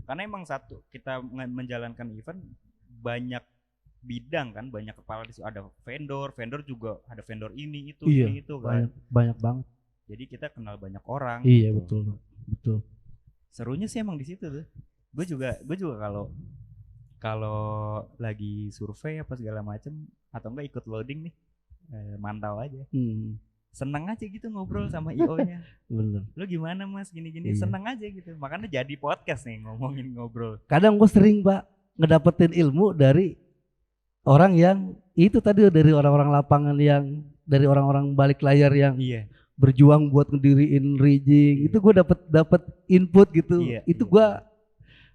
Karena emang satu, kita menjalankan event banyak bidang kan, banyak kepala di situ. Ada vendor juga ada vendor ini itu ini itu kan. Banyak banget. Jadi kita kenal banyak orang. Iya gitu. betul. Serunya sih emang di situ tuh. Gue juga kalau lagi survei apa segala macem atau enggak ikut loading nih, mantau aja. Seneng aja gitu ngobrol sama IO-nya. Bener. Lu gimana mas gini-gini, seneng aja gitu. Makanya jadi podcast nih ngomongin ngobrol. Kadang gue sering Pak ngedapetin ilmu dari orang yang itu tadi, dari orang-orang lapangan, yang dari orang-orang balik layar yang berjuang buat ngediriin rigging. Itu gue dapet input gitu. Gue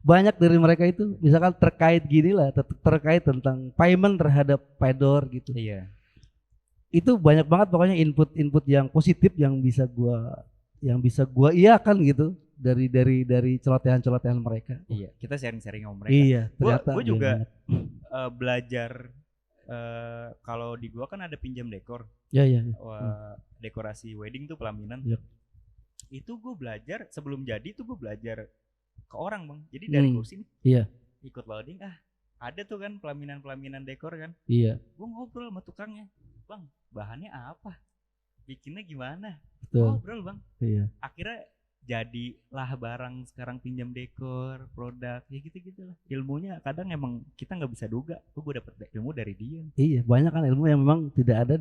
banyak dari mereka itu, misalkan terkait gini lah, terkait tentang payment terhadap pedor gitu. Itu banyak banget pokoknya input yang positif yang bisa gua iakan gitu dari celotehan mereka. Iya, kita sharing-sharing sama mereka. Iya, ternyata gua juga belajar, kalau di gua kan ada pinjam dekor. Iya. Dekorasi wedding tuh pelaminan. Itu gua belajar sebelum jadi tuh, gua belajar ke orang bang. Jadi dari kursi nih. Iya. Ikut loading, ada tuh kan pelaminan dekor kan. Iya. Gua ngobrol sama tukangnya, bang bahannya apa, bikinnya gimana. Betul. Ngobrol bang. Iya. Akhirnya jadilah barang sekarang pinjam dekor, produk, ya gitu-gitu lah. Ilmunya kadang emang kita nggak bisa duga. Gue dapet ilmu dari dia. Iya, banyak kan ilmu yang memang tidak ada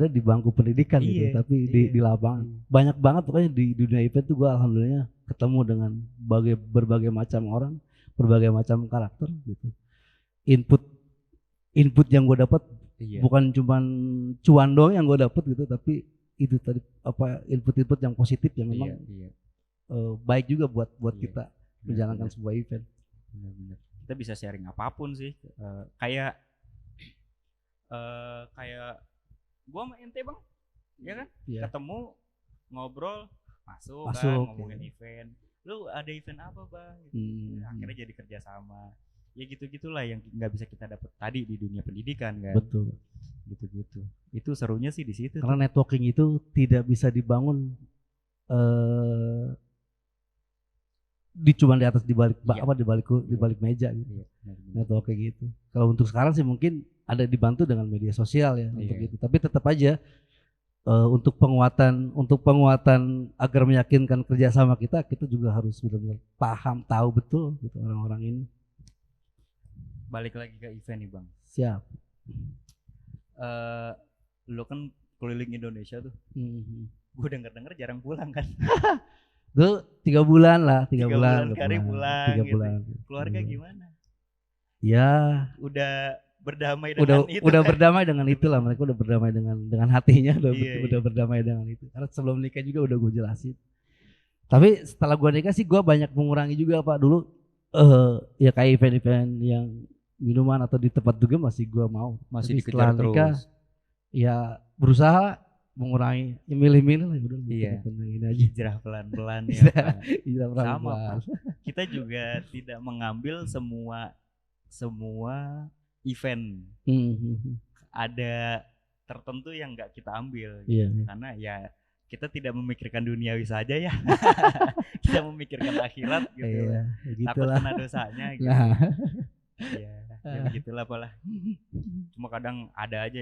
di bangku pendidikan gitu, tapi di lapangan. Banyak banget pokoknya di dunia event tuh gue alhamdulillah ketemu dengan berbagai macam orang, berbagai macam karakter gitu. Input yang gue dapat bukan cuman cuan doang yang gue dapat gitu, tapi itu tadi apa, input yang positif yang memang baik juga buat kita menjalankan sebuah event. Benar-benar. Kita bisa sharing apapun sih. Kayak gua sama ente bang, ya kan? Ketemu ngobrol, masuk kan, ngomongin event. Lu ada event apa bang? Akhirnya jadi kerjasama. Ya gitu-gitulah yang nggak bisa kita dapat tadi di dunia pendidikan kan. Betul. Gitu-gitu. Itu serunya sih di situ. Karena networking itu tidak bisa dibangun cuma di atas di balik meja gitu. Networking gitu. Kalau untuk sekarang sih mungkin ada dibantu dengan media sosial ya untuk itu. Tapi tetap aja untuk penguatan agar meyakinkan kerjasama kita juga harus benar-benar paham, tahu betul gitu orang-orang ini. Balik lagi ke event nih bang. Siap. Lo kan keliling Indonesia tuh. Gue denger jarang pulang kan. Tuh 3 bulan lah, 3 bulan. Kali pulang 3 gitu. bulan. Keluarga gimana? Ya, udah berdamai dengan itu. Udah kan? berdamai dengan itulah, mereka udah berdamai dengan hatinya, udah Iya. berdamai dengan itu. Karena sebelum nikah juga udah gue jelasin. Tapi setelah gue nikah sih gue banyak mengurangi juga Pak. Dulu ya kayak event-event yang minuman atau di tempat juga masih gue mau. Masih setelah dikejar nikah, terus. ya berusaha mengurangi, ya milih-milih lah udah. Iya. Ini aja. Hijrah pelan-pelan ya Pak. Hijrah Sama pelan-pelan. Pak. Kita juga tidak mengambil semua event. Ada tertentu yang nggak kita ambil. Iya. Karena ya kita tidak memikirkan duniawi saja ya. Kita memikirkan akhirat gitu. Iya, Takut gitulah. kena dosanya gitu. Nah. Ya begitulah Pak lah. Cuma kadang ada aja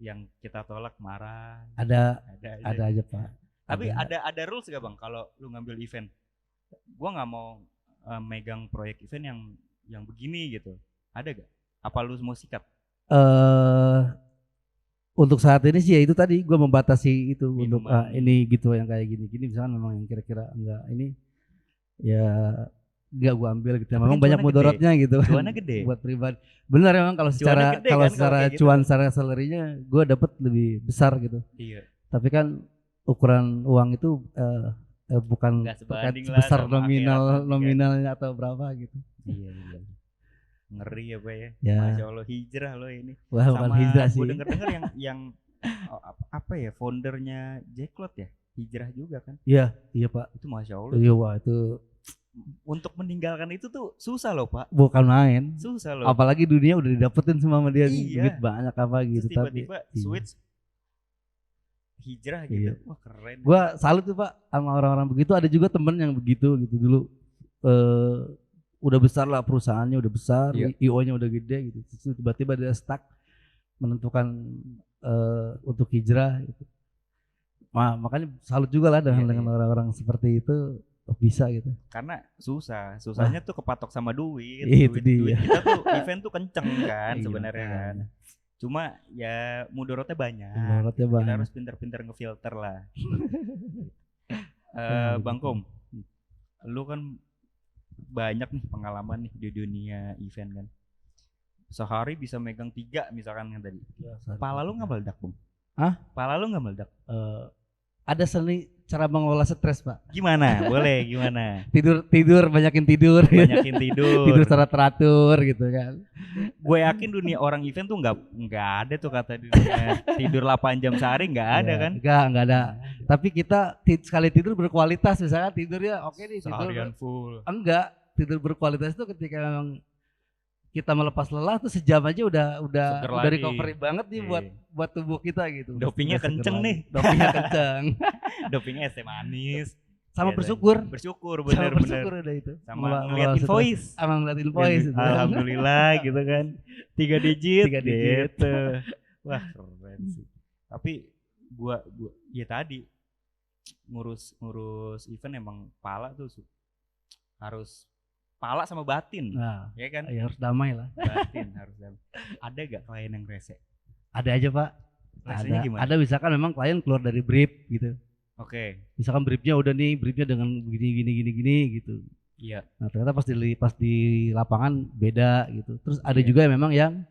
yang kita tolak marah. Ada aja. aja Pak. Tapi ada rules gak Bang kalau lu ngambil event? Gua nggak mau megang proyek event yang begini gitu. Ada gak? Apa lu mau sikat? Untuk saat ini sih ya itu tadi gue membatasi itu untuk Minuman. ini gitu yang kayak gini misalkan memang yang kira-kira enggak ini ya enggak gue ambil gitu. Tapi Memang kan banyak cuannya mudaratnya gitu. Cuannya gede. Buat pribadi. Benar memang kalau secara Cuannya gede kan kalau kayak gitu. cuan secara salary-nya gue dapat lebih besar gitu. Iya. Tapi kan ukuran uang itu bukan Nggak sebanding lah sebesar sama akhirat nanti kan. nominalnya atau berapa gitu. Iya. Ngeri ya Pak ya. Ya. Masya Allah hijrah lo ini. Wah, bukan hijrah sih. Gue denger yang apa ya foundernya Jacklot ya hijrah juga kan. Iya Pak. Itu Masya Allah. Iya wah itu untuk meninggalkan itu tuh susah loh Pak. bukan main. Susah loh. Apalagi dunia udah didapetin sama dia, Iya. duit banyak apa gitu. Terus tiba-tiba tapi switch hijrah Iya. gitu. Wah keren. Gua salut tuh Pak sama orang-orang begitu. Ada juga temen yang begitu gitu dulu. Udah besar lah perusahaannya, udah besar, Iya. IO-nya udah gede gitu. Terus tiba-tiba dia stuck menentukan untuk hijrah gitu. Makanya salut juga lah dengan Iya. orang-orang seperti itu bisa gitu. Karena susahnya tuh kepatok sama duit. Itu duit dia. kita tuh event tuh kenceng kan Iya, sebenarnya kan. Cuma ya mudaratnya banyak. Mudaratnya Kita banyak. harus pintar-pintar ngefilter lah. Bang Kom, lu kan banyak nih pengalaman nih di dunia event kan. Sehari bisa megang 3 misalkan kan tadi. Pala lu nggak meledak Bung? Hah? Pala lu nggak meledak? Ada seni cara mengelola stres Pak. Gimana? Boleh gimana? Tidur banyakin tidur. Banyakin tidur. Tidur secara teratur gitu kan. Gue yakin dunia orang event tuh nggak ada tuh kata dunia tidur 8 jam sehari nggak ada kan? Enggak ada. Tapi kita sekali tidur berkualitas, misalnya tidurnya oke nih Seharian full. Enggak, tidur berkualitas itu ketika memang kita melepas lelah tuh sejam aja udah recovery banget nih buat tubuh kita gitu. Dopingnya kenceng nih. Dopingnya kenceng. Dopingnya es manis. Sama Ya, bersyukur bener. udah itu. Sama ngeliat invoice. Sama ngeliat invoice. Alhamdulillah gitu kan. 3 digit. 3 digit. Gitu. Wah keren sih. Tapi gua ya tadi ngurus event emang pala tuh harus pala sama batin. Nah, ya kan? Ya harus damai lah. Batin harus damai. Ada gak klien yang rese? Ada aja Pak. Resenya gimana? Ada misalkan memang klien keluar dari brief gitu. Oke. Misalkan briefnya udah nih, briefnya dengan gini gitu. Iya. Nah ternyata pas di lapangan beda gitu. Terus ada Iya. juga memang yang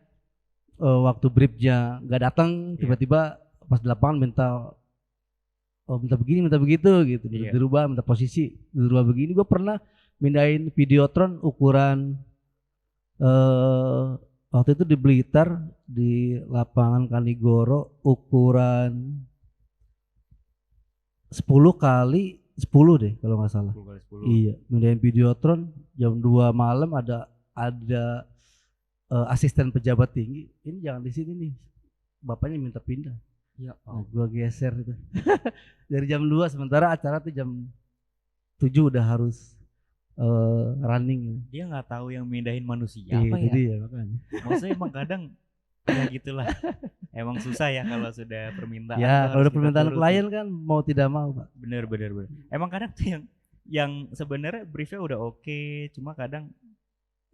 waktu briefnya nggak datang, tiba-tiba pas di lapangan minta begini, minta begitu gitu. Iya. Dirubah, minta posisi, dirubah begini. Gue pernah mindahin Videotron ukuran waktu itu di Blitar di lapangan Kanigoro ukuran 10 kali 10 deh kalau nggak salah. 10 kali 10. Iya, mindahin Videotron jam 2 malam ada asisten pejabat tinggi. Ini jangan di sini nih. Bapaknya minta pindah. Ya, Nah, gua geser itu. Dari jam 2 sementara acara tuh jam 7 udah harus running. Dia nggak tahu yang mindahin manusia Iya, apa itu ya? dia makanya. Maksudnya emang kadang ya gitulah. Emang susah ya kalau sudah permintaan. Ya, kalau harus udah kita permintaan turutin. klien kan mau tidak mau, Pak. Bener. Emang kadang tuh yang sebenarnya briefnya udah oke, cuma kadang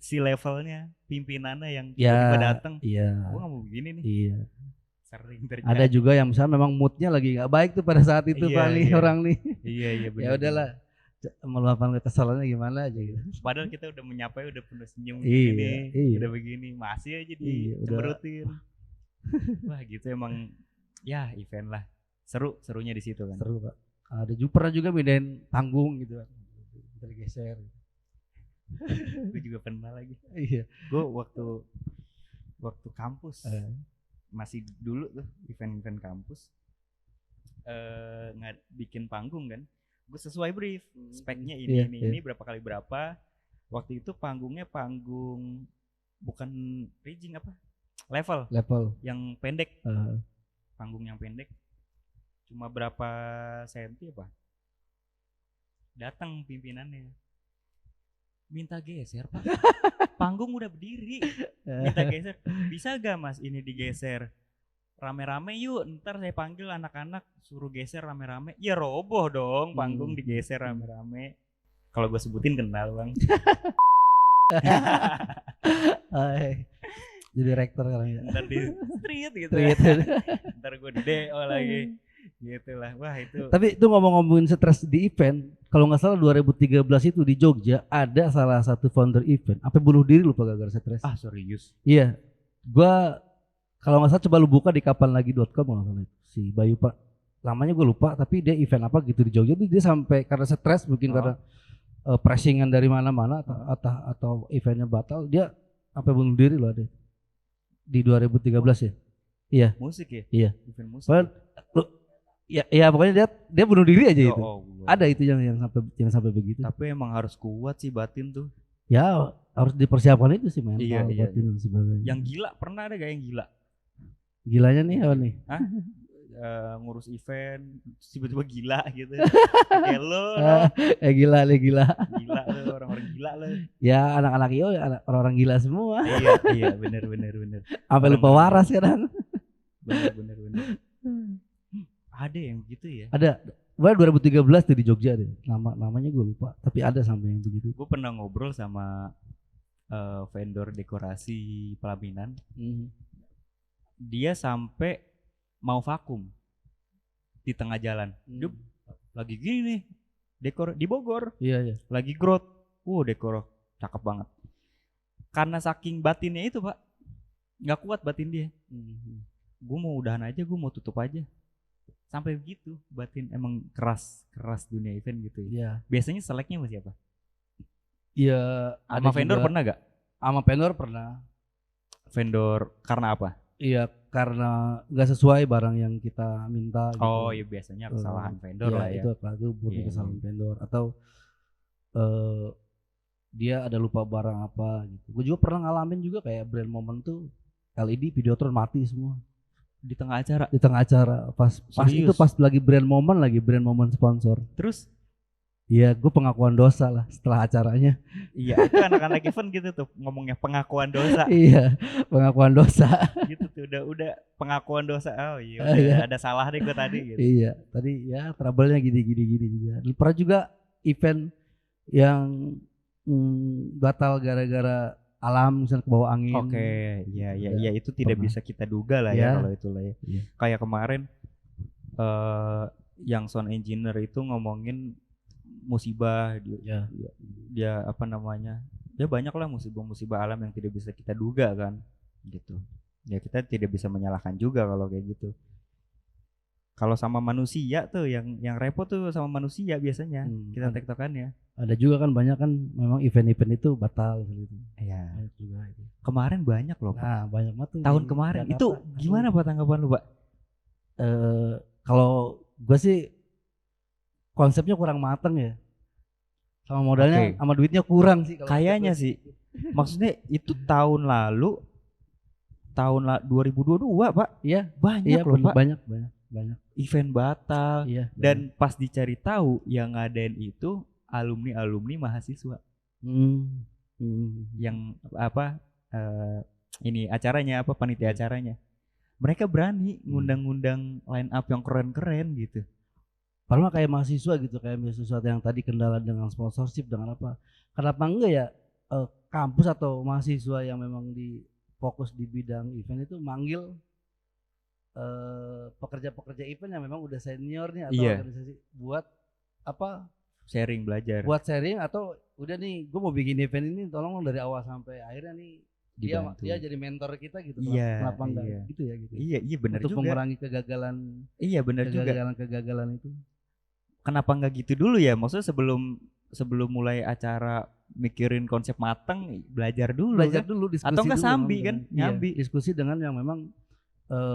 si levelnya pimpinannya yang tiba-tiba datang. Iya. Gua nggak mau begini nih. Iya. Sering terjadi. Ada juga yang misalnya memang moodnya lagi nggak baik tuh pada saat itu Iya, Pak nih iya. orang nih. Iya Ya benar. udahlah meluapkan kekesalannya gimana aja gitu. Padahal kita udah menyapa udah penuh senyum Iya, gini, iya. udah begini masih aja Iya, udah. dicemberutin. Wah gitu emang ya event lah. Serunya di situ kan. Seru Pak. Ada juga pernah juga bedain panggung gitu kan. Tergeser. Gue juga pernah lagi. Iya. Gue waktu kampus masih dulu tuh event kampus nggak bikin panggung kan. Gue sesuai brief, speknya ini berapa kali berapa. Waktu itu panggungnya panggung bukan rigging apa? Level yang pendek. Panggung yang pendek. Cuma berapa senti apa? Datang pimpinannya. Minta geser, Pak. Panggung udah berdiri. Minta geser. Bisa gak Mas ini digeser? Rame-rame yuk, ntar saya panggil anak-anak suruh geser rame-rame. Ya roboh dong, panggung digeser rame-rame. Kalau gue sebutin kenal Bang. Jadi rektor kali ya. Ntar di street gitu. Ntar gue DO lagi. Gitu lah. Wah itu. Tapi itu ngomongin stres di event, kalau nggak salah 2013 itu di Jogja ada salah satu founder event, apa bunuh diri lupa gara-gara stres. Ah serius? Iya. Gua kalau nggak salah coba lu buka di kapanlagi.com kalau nggak salah si Bayu Pak. Namanya gue lupa, tapi dia event apa gitu di Jogja tuh dia sampai karena stres mungkin karena pressingan dari mana-mana atau eventnya batal, dia sampai bunuh diri loh ada. Di 2013 ya. Iya. Musik ya? Iya. Event musik. Ya pokoknya dia bunuh diri aja itu. Allah. Ada itu yang sampai begitu. Tapi emang harus kuat sih batin tuh. Ya harus dipersiapkan itu sih mental, iya. batin dan sebagainya. Yang gila pernah ada gak yang gila? Gilanya nih apa nih? Hah? Ngurus event tiba-tiba gila gitu. Kayak lo. Gila. Gila lo, orang-orang gila lo. Ya anak-anak IO orang-orang gila semua. Iya benar. Sampai lupa waras sekarang. Bener. Ada yang begitu ya? Ada. Gua 2013 tuh di Jogja deh. Namanya gue lupa, tapi ada sampai yang begitu. Gue pernah ngobrol sama vendor dekorasi pelaminan. Dia sampai mau vakum di tengah jalan. Dia lagi gini nih, dekor di Bogor. Iya. Lagi growth. Dekor cakep banget. Karena saking batinnya itu, Pak. Nggak kuat batin dia. Gue mau udahan aja, gue mau tutup aja. Sampai begitu, batin emang keras dunia event gitu ya. Iya. Biasanya seleknya sama siapa? Iya. Sama vendor pernah gak? Sama vendor pernah. Vendor karena apa? Iya, karena nggak sesuai barang yang kita minta. Gitu. Oh iya, biasanya kesalahan vendor lah ya. Itu murni kesalahan vendor atau dia ada lupa barang apa gitu. Gue juga pernah ngalamin juga kayak brand moment tuh LED Videotron mati semua di tengah acara. Pas itu pas lagi brand moment sponsor. Terus? Iya, gue pengakuan dosa lah setelah acaranya. Iya, itu anak-anak event gitu tuh ngomongnya pengakuan dosa. Iya, pengakuan dosa. Gitu tuh udah pengakuan dosa. Oh iya, ada salah deh gue tadi gitu. Iya, tadi ya trouble-nya gini juga. Pernah juga event yang batal gara-gara alam misalnya ke bawah angin. Oke, iya itu tidak bisa kita duga lah ya kalau itu lah ya. Iya. Kayak kemarin yang sound engineer itu ngomongin musibah dia apa namanya? Ya banyak lah musibah alam yang tidak bisa kita duga kan gitu. Ya kita tidak bisa menyalahkan juga kalau kayak gitu. Kalau sama manusia tuh yang repot tuh sama manusia biasanya kita tektokannya. Ada juga kan banyak kan memang event-event itu batal gitu. Iya. Banyak juga itu. Kemarin banyak loh. Nah, banyak banget tuh. Tahun kemarin Jakarta. Itu gimana Pak tanggapan lu, Pak? Kalau gue sih konsepnya kurang mateng ya. Sama modalnya sama duitnya kurang sih. Kayaknya sih. Maksudnya itu tahun lalu 2022, Pak. Iya, banyak loh, Pak. Banyak. Event batal. Iya. Dan pas dicari tahu yang ngadain itu alumni mahasiswa. Yang apa ini acaranya apa panitia acaranya. Mereka berani ngundang-ngundang line up yang keren-keren gitu. Padahal kayak mahasiswa gitu, kayak sesuatu yang tadi kendala dengan sponsorship dengan apa. Kenapa enggak ya kampus atau mahasiswa yang memang fokus di bidang event itu manggil pekerja-pekerja event yang memang udah senior nih atau Iya. organisasi buat apa Sharing belajar. buat sharing atau udah nih gue mau bikin event ini tolong dari awal sampai akhirnya nih Dibantu. dia jadi mentor kita gitu. Iya, Kenapa enggak iya. gitu ya gitu. Iya benar juga. Untuk mengurangi kegagalan. Iya benar juga. Kegagalan itu. Kenapa nggak gitu dulu ya? Maksudnya sebelum mulai acara mikirin konsep matang, belajar dulu kan? Diskusi atau nggak dulu sambi memang kan? dengan, Nyambi. iya, diskusi dengan yang memang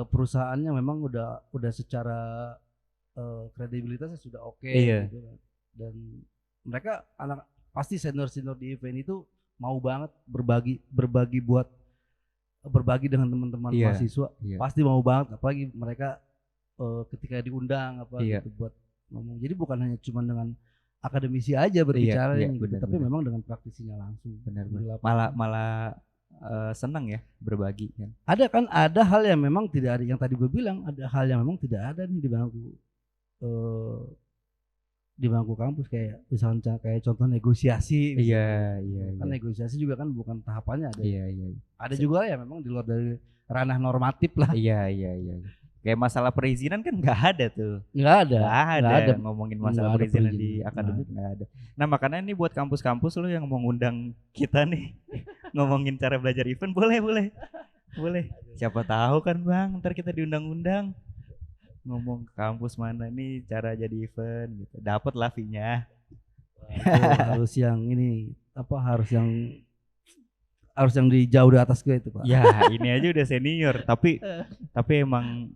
perusahaannya memang udah secara kredibilitasnya sudah oke Iya. gitu kan. Dan mereka pasti senior di event itu mau banget berbagi dengan teman-teman Iya. mahasiswa. Iya. Pasti mau banget, apalagi mereka ketika diundang Iya. gitu buat ngomong. Jadi bukan hanya cuma dengan akademisi aja berbicara iya, gitu, benar, tapi benar. memang dengan praktisinya langsung. Benar. di lapangan. Malah senang ya berbagi kan. Ada hal yang memang tidak ada, yang tadi gue bilang ada hal yang memang tidak ada nih di bangku kampus, kayak misalnya kayak contoh negosiasi. Iya. Kan negosiasi juga kan bukan tahapannya ada. Iya. Ada juga ya memang di luar dari ranah normatif lah. Iya. Kayak masalah perizinan kan nggak ada tuh. Nggak ada Ngomongin masalah perizinan di akademik nggak ada. Nah makanya ini buat kampus-kampus lo yang mau ngundang kita nih ngomongin cara belajar event, boleh. Siapa tahu kan bang, ntar kita diundang-undang ngomong ke kampus mana nih cara jadi event gitu. Dapat lah fee-nya. harus yang ini harus yang di jauh di atas gue itu Pak. Ya ini aja udah senior, tapi emang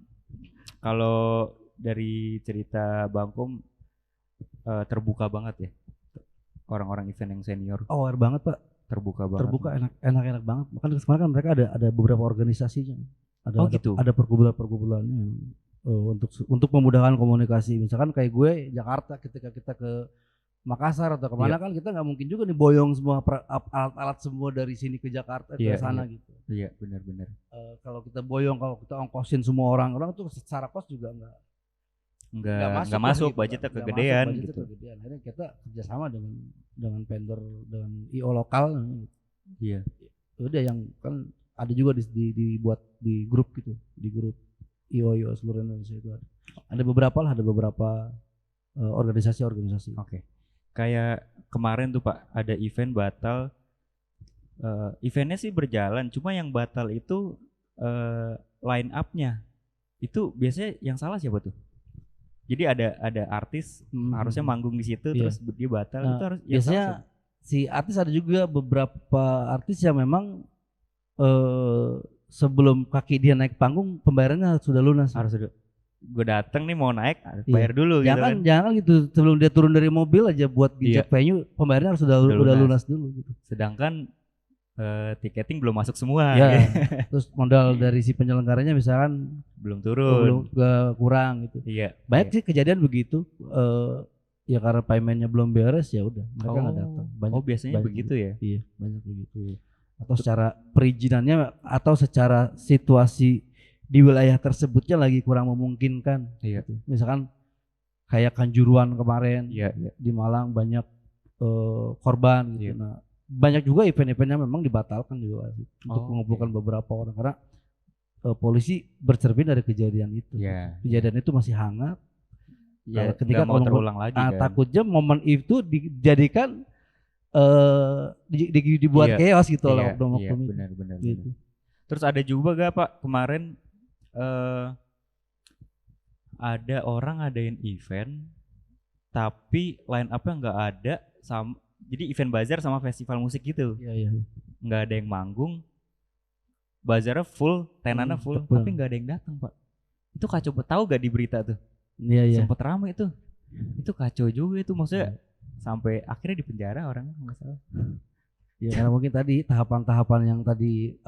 kalau dari cerita Bang Kom terbuka banget ya orang-orang event yang senior. Aware banget Pak. Terbuka banget. Enak banget. Makanya kemarin kan mereka ada beberapa organisasinya. Gitu. Ada pergumulan-pergumulannya untuk memudahkan komunikasi. Misalkan kayak gue Jakarta, ketika kita ke Makassar atau kemana kan kita nggak mungkin juga nih boyong semua alat-alat semua dari sini ke Jakarta ke sana gitu. Iya benar. Kalau kita ongkosin semua orang tuh secara kos juga nggak masuk gitu, budgetnya kegedean gitu. Akhirnya kita kerjasama dengan vendor, dengan IO lokal. Iya. Udah yang kan ada juga dibuat di grup gitu, di grup IO seluruh Indonesia itu ada beberapa organisasi. Oke. Kayak kemarin tuh Pak ada event batal, eventnya sih berjalan, cuma yang batal itu line up-nya itu biasanya yang salah siapa tuh? Jadi ada artis harusnya manggung di situ terus dia batal, itu harus biasanya si artis, ada juga beberapa artis yang memang sebelum kaki dia naik panggung pembayarannya sudah lunas. Harus sudah. Gue dateng nih mau naik bayar dulu jangan, gitu kan. Jangan gitu sebelum dia turun dari mobil aja buat pijat venue pembayarannya harus udah lunas dulu gitu. Sedangkan tiketing belum masuk semua ya. Terus modal dari si penyelenggaranya misalkan belum turun, kurang gitu. Iya. Banyak sih kejadian begitu. Ya karena paymentnya belum beres ya udah mereka nggak datang. Biasanya begitu ya. Iya banyak begitu. Atau secara perizinannya atau secara situasi di wilayah tersebutnya lagi kurang memungkinkan. Iya. Gitu. Misalkan kayak Kanjuruhan kemarin di Malang banyak korban gitu. Nah banyak juga event-eventnya memang dibatalkan juga untuk mengumpulkan beberapa orang karena polisi bercermin dari kejadian itu. Kejadian itu masih hangat. Ketika mau terulang lagi kan. Takutnya momen itu dijadikan dibuat chaos gitu loh. Benar. Gitu. Terus ada juga gak Pak kemarin ada orang ngadain event tapi line up-nya nggak ada, jadi event bazar sama festival musik gitu. Nggak ada yang manggung, bazarnya full, tenannya full, tapi nggak ada yang datang Pak. Itu kacau. Tahu gak di berita tuh? Sempet ramai itu kacau juga itu, maksudnya sampai akhirnya di penjara orangnya nggak salah. Ya karena mungkin tadi tahapan-tahapan yang tadi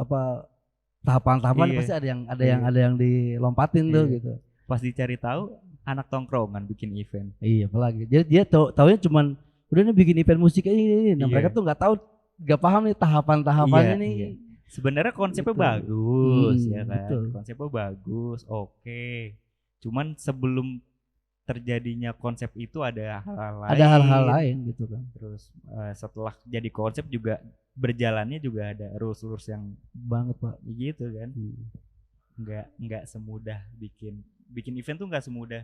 tahapan-tahapan pasti ada yang dilompatin tuh gitu. Pas dicari tahu anak tongkrongan bikin event. Iya apalagi. Jadi dia taunya cuman udah nih bikin event musik ini. Nah mereka tuh nggak paham nih tahapan-tahapannya nih. Iya. Sebenarnya konsepnya bagus ya kan. Betul. Konsepnya bagus, oke. Cuman sebelum terjadinya konsep itu ada hal-hal lain gitu kan. Terus setelah jadi konsep juga berjalannya juga ada rules yang banget Pak gitu kan. nggak semudah bikin event tuh nggak semudah.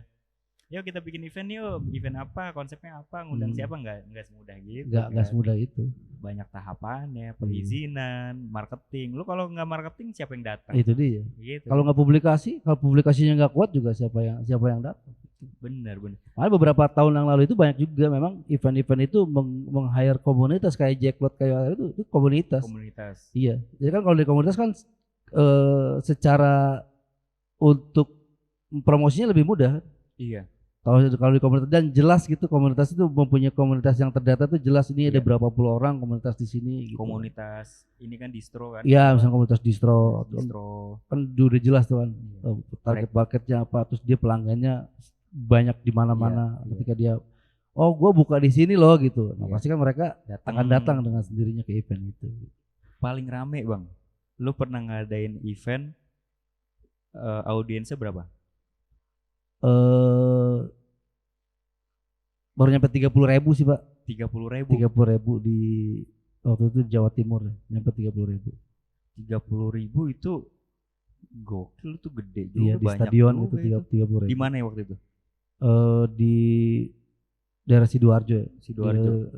Yuk kita bikin event apa, konsepnya apa, ngundang siapa, nggak semudah gitu. Nggak semudah itu. Banyak tahapannya, perizinan, marketing. Lu kalau nggak marketing siapa yang datang? Itu dia. Gitu. Kalau nggak publikasi, kalau publikasinya nggak kuat juga siapa yang datang. Bener. Makanya beberapa tahun yang lalu itu banyak juga memang event-event itu meng-hire komunitas kayak Jacklot kayak itu komunitas. Iya. Jadi kan kalau di komunitas kan secara untuk promosinya lebih mudah. Iya. Kalau di komunitas dan jelas gitu, komunitas itu mempunyai komunitas yang terdata tuh jelas ini ada berapa puluh orang komunitas di sini gitu. Komunitas ini kan distro kan. Iya, misalnya komunitas distro. Kan udah jelas tuh kan target marketnya apa, terus dia pelanggannya banyak di mana-mana. Ketika dia gue buka di sini loh gitu. Nah, pasti kan mereka akan datang dengan sendirinya ke event itu. Paling rame, Bang. Lu pernah ngadain event audiensnya berapa? Baru nyampe 30.000 sih, Pak. 30.000 di waktu itu Jawa Timur, nyampe 30.000. 30.000 itu gokil, itu gede juga. Iya, di stadion itu 30.000. Di mana ya waktu itu? Di daerah Sidoarjo.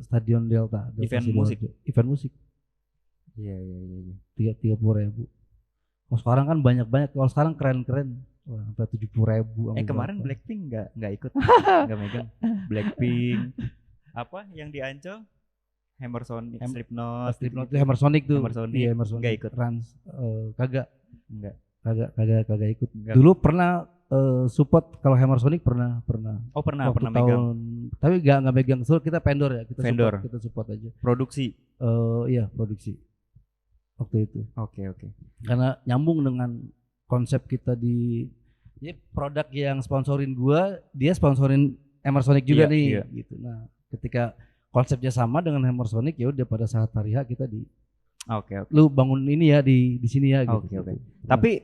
Stadion Delta. Event musik. Iya. 30.000. Kalau sekarang kan banyak. Kalau sekarang keren. Sampai 70.000. Kemarin Blackpink nggak ikut, nggak megang. Blackpink apa yang di Ancol? Hammersonic, Slipknot itu Hammersonic tuh. Iya, Hammersonic. Nggak ikut. Kagak ikut. Enggak. Dulu pernah support kalau Hammersonic pernah. Pernah megang. Tapi nggak megang seluruh, kita vendor ya. Kita support aja. Produksi. Iya, produksi. Waktu itu. Oke. Karena nyambung dengan konsep kita di produk yang sponsorin gua, dia sponsorin Hammersonic juga nih. Gitu. Nah, ketika konsepnya sama dengan Hammersonic, ya udah pada saat hari H kita di lu bangun ini ya di sini ya gitu. Oke. Tapi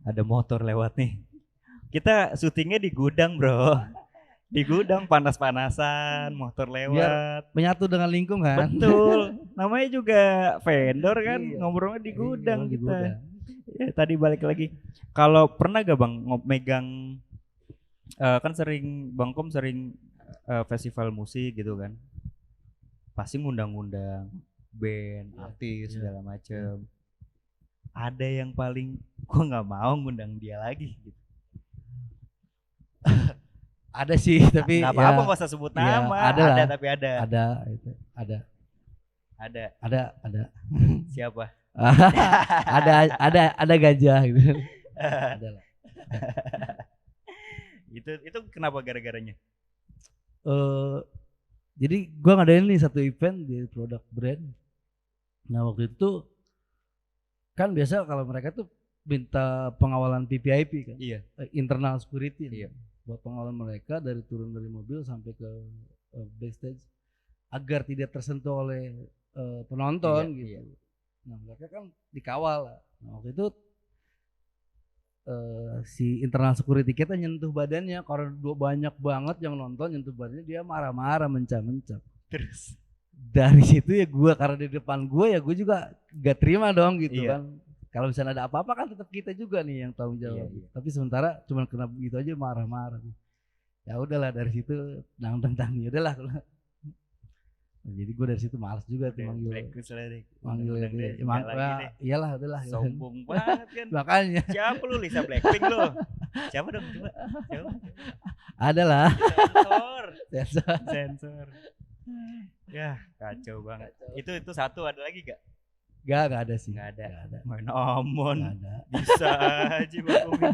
ada motor lewat nih. Kita syutingnya di gudang, Bro. Di gudang panas-panasan, motor lewat. Biar menyatu dengan lingkungan. Betul. Namanya juga vendor kan, ngobrolnya di gudang kita. Ya, tadi balik lagi. Kalau pernah gak Bang megang kan Bang Kom sering festival musik gitu kan. Pasti ngundang-ngundang band, artis segala macem. Ada yang paling gua nggak mau ngundang dia lagi gitu. Ada sih, tapi nggak apa-apa, nggak usah sebut nama. Ada. Ada. Siapa? ada gajah gitu. Ada lah. Itu kenapa gara-garanya? Jadi gua ngadain nih satu event di produk brand. Nah, waktu itu kan biasa kalau mereka tuh minta pengawalan PPIP kan. Iya. Internal security. Iya. Buat pengawalan mereka turun dari mobil sampai ke backstage agar tidak tersentuh oleh penonton gitu. Iya. Nah, mereka kan dikawal. Nah, waktu itu si internal security kita nyentuh badannya karena banyak banget yang nonton, nyentuh badannya, dia marah-marah, mencap-mencap. Terus dari situ ya gue, karena di depan gue ya gue juga gak terima dong gitu kan. Kalau misalnya ada apa-apa kan tetap kita juga nih yang tanggung jawab. Tapi sementara cuma kena begitu aja marah-marah. Ya udahlah, dari situ tentang ya udahlah. Nah, jadi gue dari situ malas juga tuh manggil iyalah udahlah. Sombong banget kan. Makanya. Siapa lu, Lisa Blackpink lu? Siapa dong coba? Adalah. Sensor. Ya kacau banget. Itu satu, ada lagi gak? Gak ada sih. Gak ada. Main aman. Gak ada. Bisa aja Bang Umi.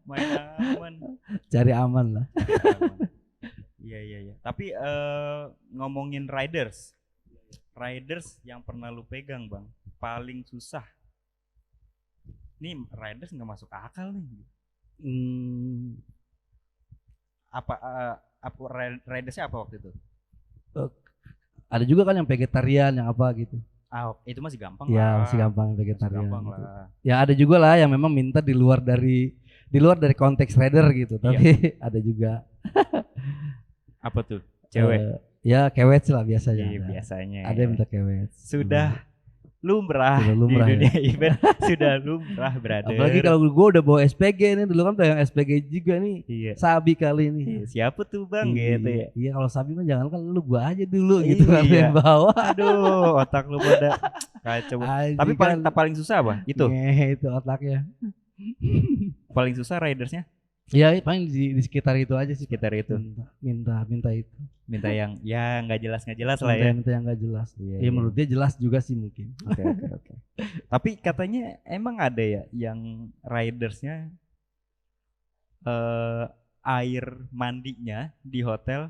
Main aman. Cari aman lah. Iya. Tapi ngomongin riders yang pernah lu pegang Bang, paling susah. Nih riders nggak masuk akal nih. Apa ridersnya apa waktu itu? Ada juga kan yang vegetarian, yang apa gitu. Itu masih gampang ya, lah. Masih gampang vegetarian. Gampang gitu. lah. Ya ada juga lah yang memang minta di luar dari konteks rider gitu. Tapi ada juga. Apa tuh? Cewek? Ya kewet lah biasanya. Iya, biasanya. Ada yang minta kewet. Sudah lumrah, Sudah lumrah, di ya. dunia event sudah lumrah, brother. Apalagi kalau gue udah bawa SPG nih, dulu kan tuh yang SPG juga nih. Iya. Sabi kali ini. Iya, siapa tuh bang gitu ya? Iya, kalau Sabi mah jangan kan lu gua aja dulu gitu kan Iya. yang bawa. Aduh, otak lu pada kacau. Tapi paling susah apa? Itu. Itu otaknya. Paling susah ridersnya? Ya paling di sekitar itu aja sih. Sekitar itu. Minta itu. Minta yang ya nggak jelas lah ya. Minta yang nggak jelas. Iya, ya menurut dia jelas juga sih mungkin. Oke. Tapi katanya emang ada ya yang ridersnya air mandinya di hotel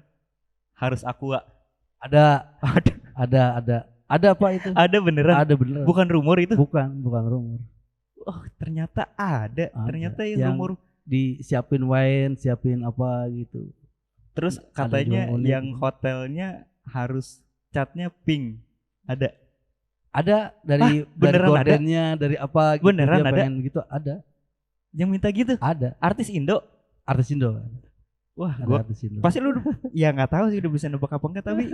harus aqua. Ada apa itu? Ada beneran? Ada beneran. Bukan rumor itu? Bukan rumor. Oh ternyata ada. Ternyata yang rumor disiapin wine, siapin apa gitu. Terus katanya yang hotelnya harus catnya pink. Ada dari gordennya, dari apa gitu. Beneran ada? Gitu, ada. Yang minta gitu? Ada. Artis Indo. Wah, gua pasti lu ya nggak tahu sih udah bisa nebak apa enggak, tapi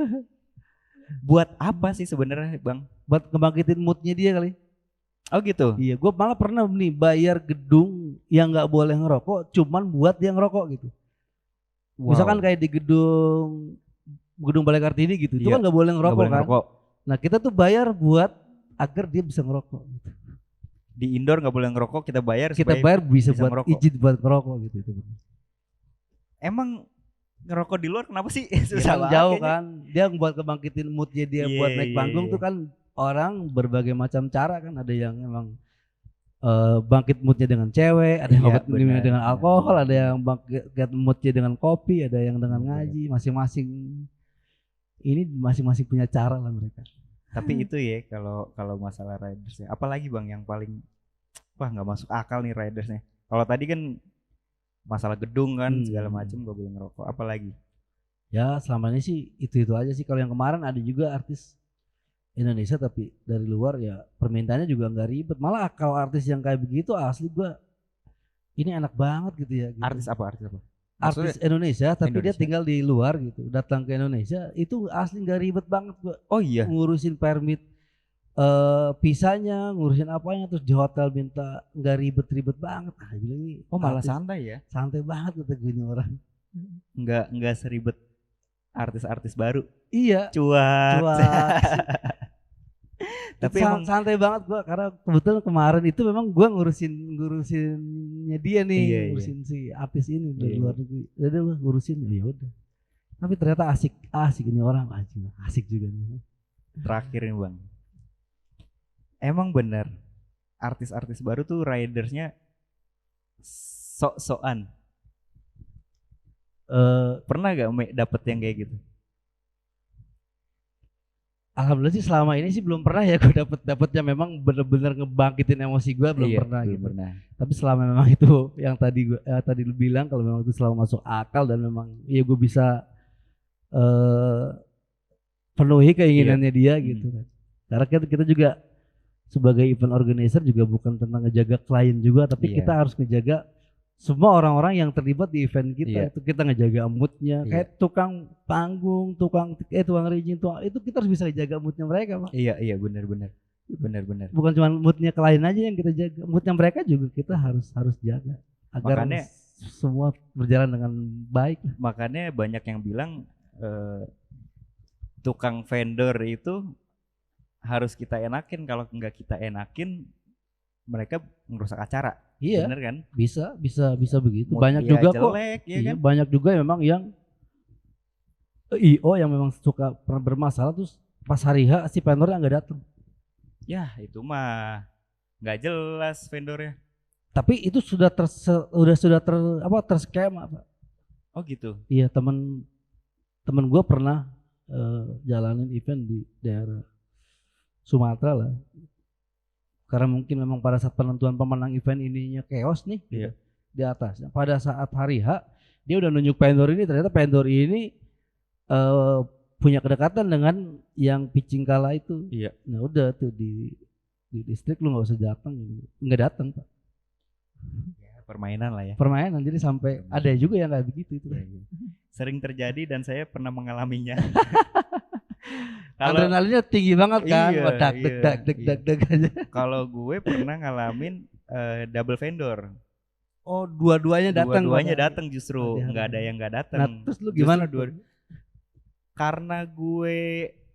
buat apa sih sebenarnya bang? Buat ngebangkitin moodnya dia kali. Oh gitu. Iya, gue malah pernah nih bayar gedung yang nggak boleh ngerokok, cuman buat dia ngerokok gitu. Wow. Misalkan kayak di gedung Balai Kartini gitu, itu kan nggak boleh ngerokok kan. Nah kita tuh bayar buat agar dia bisa ngerokok. Gitu. Di indoor nggak boleh ngerokok, kita bayar bisa buat ngerokok. Izin buat ngerokok gitu. Emang ngerokok di luar kenapa sih? Susah kan jauh kan. Dia buat kebangkitin moodnya dia buat naik panggung tuh kan orang berbagai macam cara kan. Ada yang emang bangkit moodnya dengan cewek, ada yang bangkit moodnya dengan alkohol, ada yang bangkit moodnya dengan kopi, ada yang dengan ngaji. Masing-masing punya cara lah mereka. Tapi itu ya kalau masalah riders ya. Apalagi bang yang paling nggak masuk akal nih ridersnya. Kalau tadi kan masalah gedung kan segala macam gak boleh ngerokok, apalagi ya selama ini sih itu aja sih. Kalau yang kemarin ada juga artis Indonesia tapi dari luar ya permintaannya juga nggak ribet, malah kalau artis yang kayak begitu asli gua ini enak banget gitu ya gitu. Artis apa artis Indonesia tapi dia tinggal di luar gitu, datang ke Indonesia itu asli nggak ribet banget gua. Oh iya, ngurusin permit visanya, ngurusin apanya, terus di hotel minta nggak ribet banget. Bilang ini malah santai ya, santai banget kata gue ini orang. Nggak seribet artis-artis baru. Iya, cuak. Tapi emang santai banget gua karena kebetulan kemarin itu memang gua ngurusinnya dia nih, ngurusin si artis ini dari luar negeri. Jadi gua ngurusin ya udah. Tapi ternyata asik ini orang, asik juga nih. Terakhir nih bang, emang bener artis-artis baru tuh ridersnya sok-sokan. Pernah gak dapet yang kayak gitu? Alhamdulillah sih selama ini sih belum pernah ya gue dapetnya memang bener-bener ngebangkitin emosi gue belum pernah gitu. Tapi selama memang itu yang tadi lu bilang, kalau memang itu selalu masuk akal dan memang ya gue bisa penuhi keinginannya dia gitu kan. Karena kita juga sebagai event organizer juga bukan tentang ngejaga klien juga, tapi kita harus ngejaga semua orang-orang yang terlibat di event kita. Itu kita ngejaga moodnya, kayak tukang panggung, tukang rigging, itu kita harus bisa jaga moodnya mereka, Pak. Iya benar. Bukan cuma moodnya klien aja yang kita jaga, moodnya mereka juga kita harus jaga agar semua berjalan dengan baik. Makanya banyak yang bilang tukang vendor itu harus kita enakin, kalau nggak kita enakin mereka merusak acara. Iya, bener kan? Bisa begitu. Banyak juga jelek, kok. Ya kan? Banyak juga memang yang IO yang memang suka bermasalah terus pas hari H si vendornya nggak datang. Ya itu mah nggak jelas vendornya. Tapi itu sudah terskema, Pak. Oh gitu. Iya, temen gue pernah jalanin event di daerah Sumatera lah. Karena mungkin memang pada saat penentuan pemenang event ininya chaos nih di atasnya. Pada saat hari H dia udah nunjuk vendor ini, ternyata vendor ini punya kedekatan dengan yang pitching kala itu. Iya. Nah udah tuh di distrik lu nggak usah datang, nggak datang, Pak. Ya, permainan lah ya. Permainan, jadi sampai ada juga yang kayak begitu itu. Sering terjadi dan saya pernah mengalaminya. Adrenalinnya tinggi banget kan. Iya, Dak iya, deg aja. Kalau gue pernah ngalamin double vendor. Oh, dua-duanya datang. Dua-duanya datang justru, Latihan. nggak ada yang nggak datang. Nah, terus lu gimana Karena gue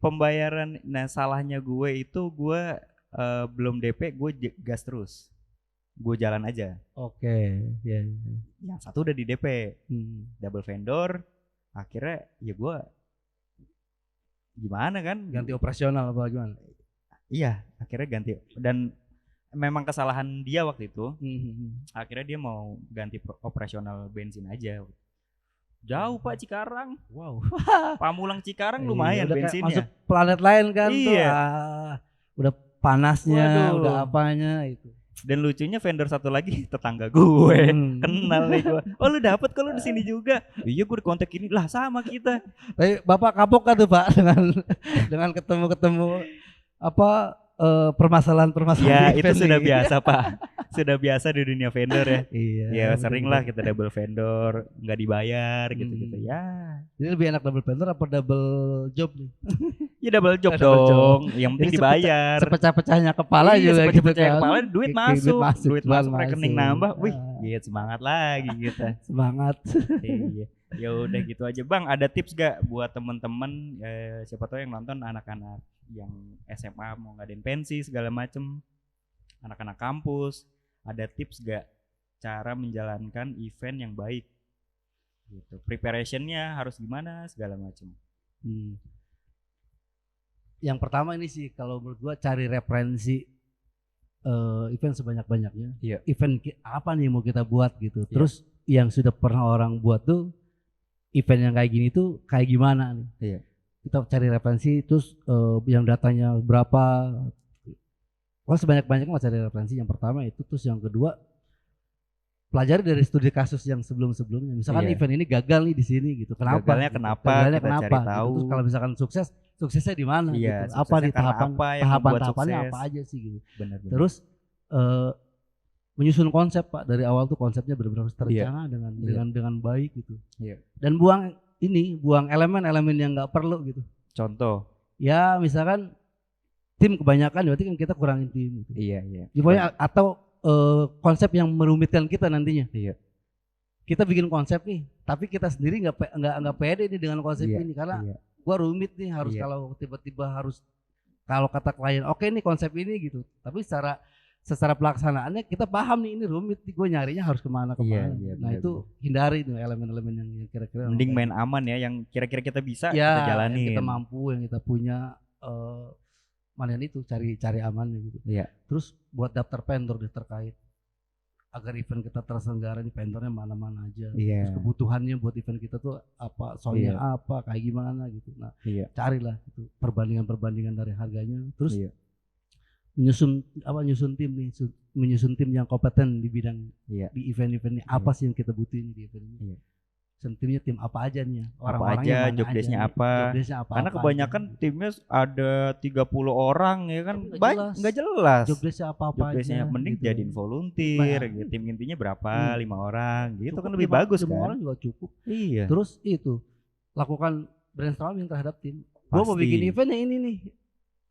pembayaran, nah salahnya gue itu gue belum DP, gue gas terus. Gue jalan aja. Oke, ya. Yang satu udah di DP, double vendor. Akhirnya ya gue gimana kan? Ganti operasional apa gimana? Iya, akhirnya ganti. Dan memang kesalahan dia waktu itu. Akhirnya dia mau ganti operasional bensin aja. Jauh Pak Cikarang. Wow. Pamulang Cikarang lumayan bensinnya. Masuk planet lain kan tuh. Iya. Udah panasnya, Waduh. udah apanya itu. Dan lucunya vendor satu lagi tetangga gue. Kenal nih gue. Oh lu dapet kalau di sini juga. Iya gue di kontak ini lah sama kita. Tapi Bapak kapok kan tuh Pak dengan ketemu apa permasalahan-permasalahan. Ya itu sudah biasa Pak. Sudah biasa di dunia vendor ya. Iya. Ya sering lah kita double vendor, nggak dibayar gitu-gitu ya. Jadi lebih enak double vendor apa double job nih? Ya double job dong. Yang penting dibayar. Sepecah-pecahnya kepala juga gitu kan. Kepala duit masuk rekening nambah. Wih, iya semangat lagi kita. Semangat. Iya. Ya udah gitu aja Bang. Ada tips gak buat temen-temen siapa tahu yang nonton anak-anak yang SMA mau ngadain pensi segala macem, anak-anak kampus, ada tips gak cara menjalankan event yang baik gitu, preparationnya harus gimana segala macem. Yang pertama ini sih kalau menurut gua cari referensi event sebanyak-banyaknya. Iya. Event apa nih mau kita buat gitu. Terus yang sudah pernah orang buat tuh event yang kayak gini tuh kayak gimana nih. Iya. Kita cari referensi, terus yang datanya berapa. Kalau sebanyak-banyaknya cari referensi yang pertama itu. Terus yang kedua pelajari dari studi kasus yang sebelum-sebelumnya. Misalkan event ini gagal nih di sini gitu. Kenapa? Gagalnya kenapa? Gagalnya kita kenapa? cari tahu. Gitu. Terus kalau misalkan suksesnya di mana? Iya, gitu. Apa di tahapan-tahapannya apa aja sih gitu. Benar. Terus menyusun konsep Pak, dari awal tuh konsepnya benar-benar harus terencana dengan baik gitu. Iya. Dan buang elemen-elemen yang nggak perlu gitu. Contoh? Ya misalkan tim kebanyakan berarti kan kita kurangin tim. Gitu. Iya. Pokoknya atau konsep yang merumitkan kita nantinya. Iya. Kita bikin konsep nih, tapi kita sendiri nggak pede nih dengan konsep ini karena gua rumit nih harus kalau tiba-tiba harus kalau kata klien oke nih konsep ini gitu. Tapi secara pelaksanaannya kita paham nih ini rumit nih, gue nyarinya harus kemana. Nah itu hindari tuh elemen-elemen yang kira-kira mending main aman ya, yang kira-kira kita bisa kita jalanin, yang kita mampu, yang kita punya mana itu cari amannya gitu. Terus buat daftar vendor deh terkait agar event kita terselenggara, di vendornya mana-mana aja. Terus kebutuhannya buat event kita tuh apa, soalnya apa, kayak gimana gitu. Nah carilah itu perbandingan dari harganya. Terus menyusun tim yang kompeten di bidang di event-event ini. Apa sih yang kita butuhin di event ini? Timnya tim apa aja nih? Orang-orangnya job desk-nya apa? Karena kebanyakan timnya ada 30 orang ya kan, nggak jelas. Job desk-nya apa-apa aja. Mending gitu. Jadiin volunteer, gitu. Tim intinya berapa? 5 orang, gitu cukup, kan lebih bagus kan? 5 orang juga cukup. Iya. Terus itu lakukan brainstorming terhadap tim. Gue mau bikin event yang ini nih.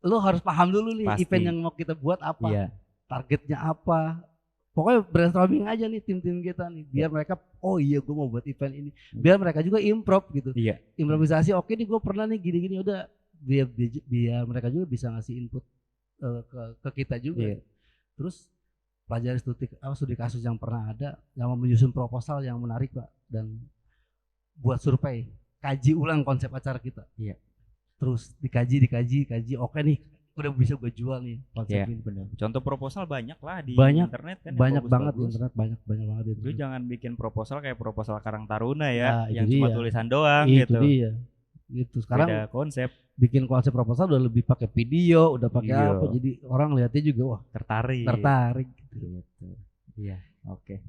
Lo harus paham dulu nih event yang mau kita buat apa, targetnya apa. Pokoknya brainstorming aja nih tim-tim kita nih, biar mereka gue mau buat event ini. Biar mereka juga improv gitu. Improvisasi, oke nih gue pernah nih gini-gini, udah biar mereka juga bisa ngasih input ke kita juga. Terus pelajari studi kasus yang pernah ada, yang menyusun proposal yang menarik Pak, dan buat survei, kaji ulang konsep acara kita. Terus dikaji, oke nih udah bisa gue jual nih konsep ini. Bener. Contoh proposal banyak lah di internet kan. Banyak banget di internet, banyak banget. Lu jangan bikin proposal kayak proposal Karang Taruna ya, yang cuma tulisan doang itu gitu. Dia. Gitu. Sekarang beda konsep. Bikin konsep proposal udah lebih pakai video, udah pakai apa, jadi orang lihatnya juga wah tertarik gitu. Iya, oke.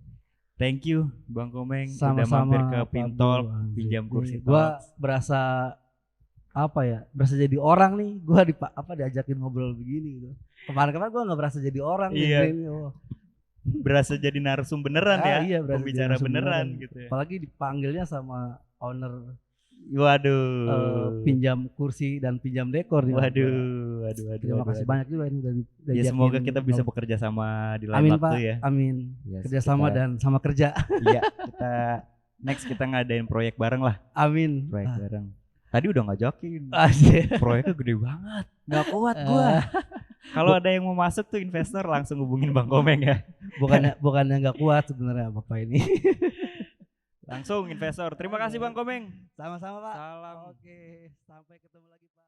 Thank you Bang Komeng udah mampir ke Pintol, pinjam kursi. Gua berasa berasa jadi orang nih, gue diajakin ngobrol begini gitu. Kemarin gue nggak berasa jadi orang ini. Berasa jadi narsum beneran ya, iya, pembicara beneran gitu ya. Apalagi dipanggilnya sama owner Waduh. pinjam kursi dan pinjam dekor nih. Waduh. Terima kasih banyak juga ini udah Ya semoga kita bisa bekerja sama di lain amin, waktu Pak. ya. Amin. Yes, Kerjasama dan sama kerja. Iya, kita ngadain proyek bareng lah. Amin. Proyek bareng. Tadi udah ngajakin. Proyeknya gede banget. Gak kuat gua. Kalau ada yang mau masuk tuh investor langsung hubungin Bang Komeng ya. Bukannya nggak kuat sebenarnya Bapak ini. Langsung investor. Terima kasih Bang Komeng. Sama-sama Pak. Salam. Oke, sampai ketemu lagi Pak.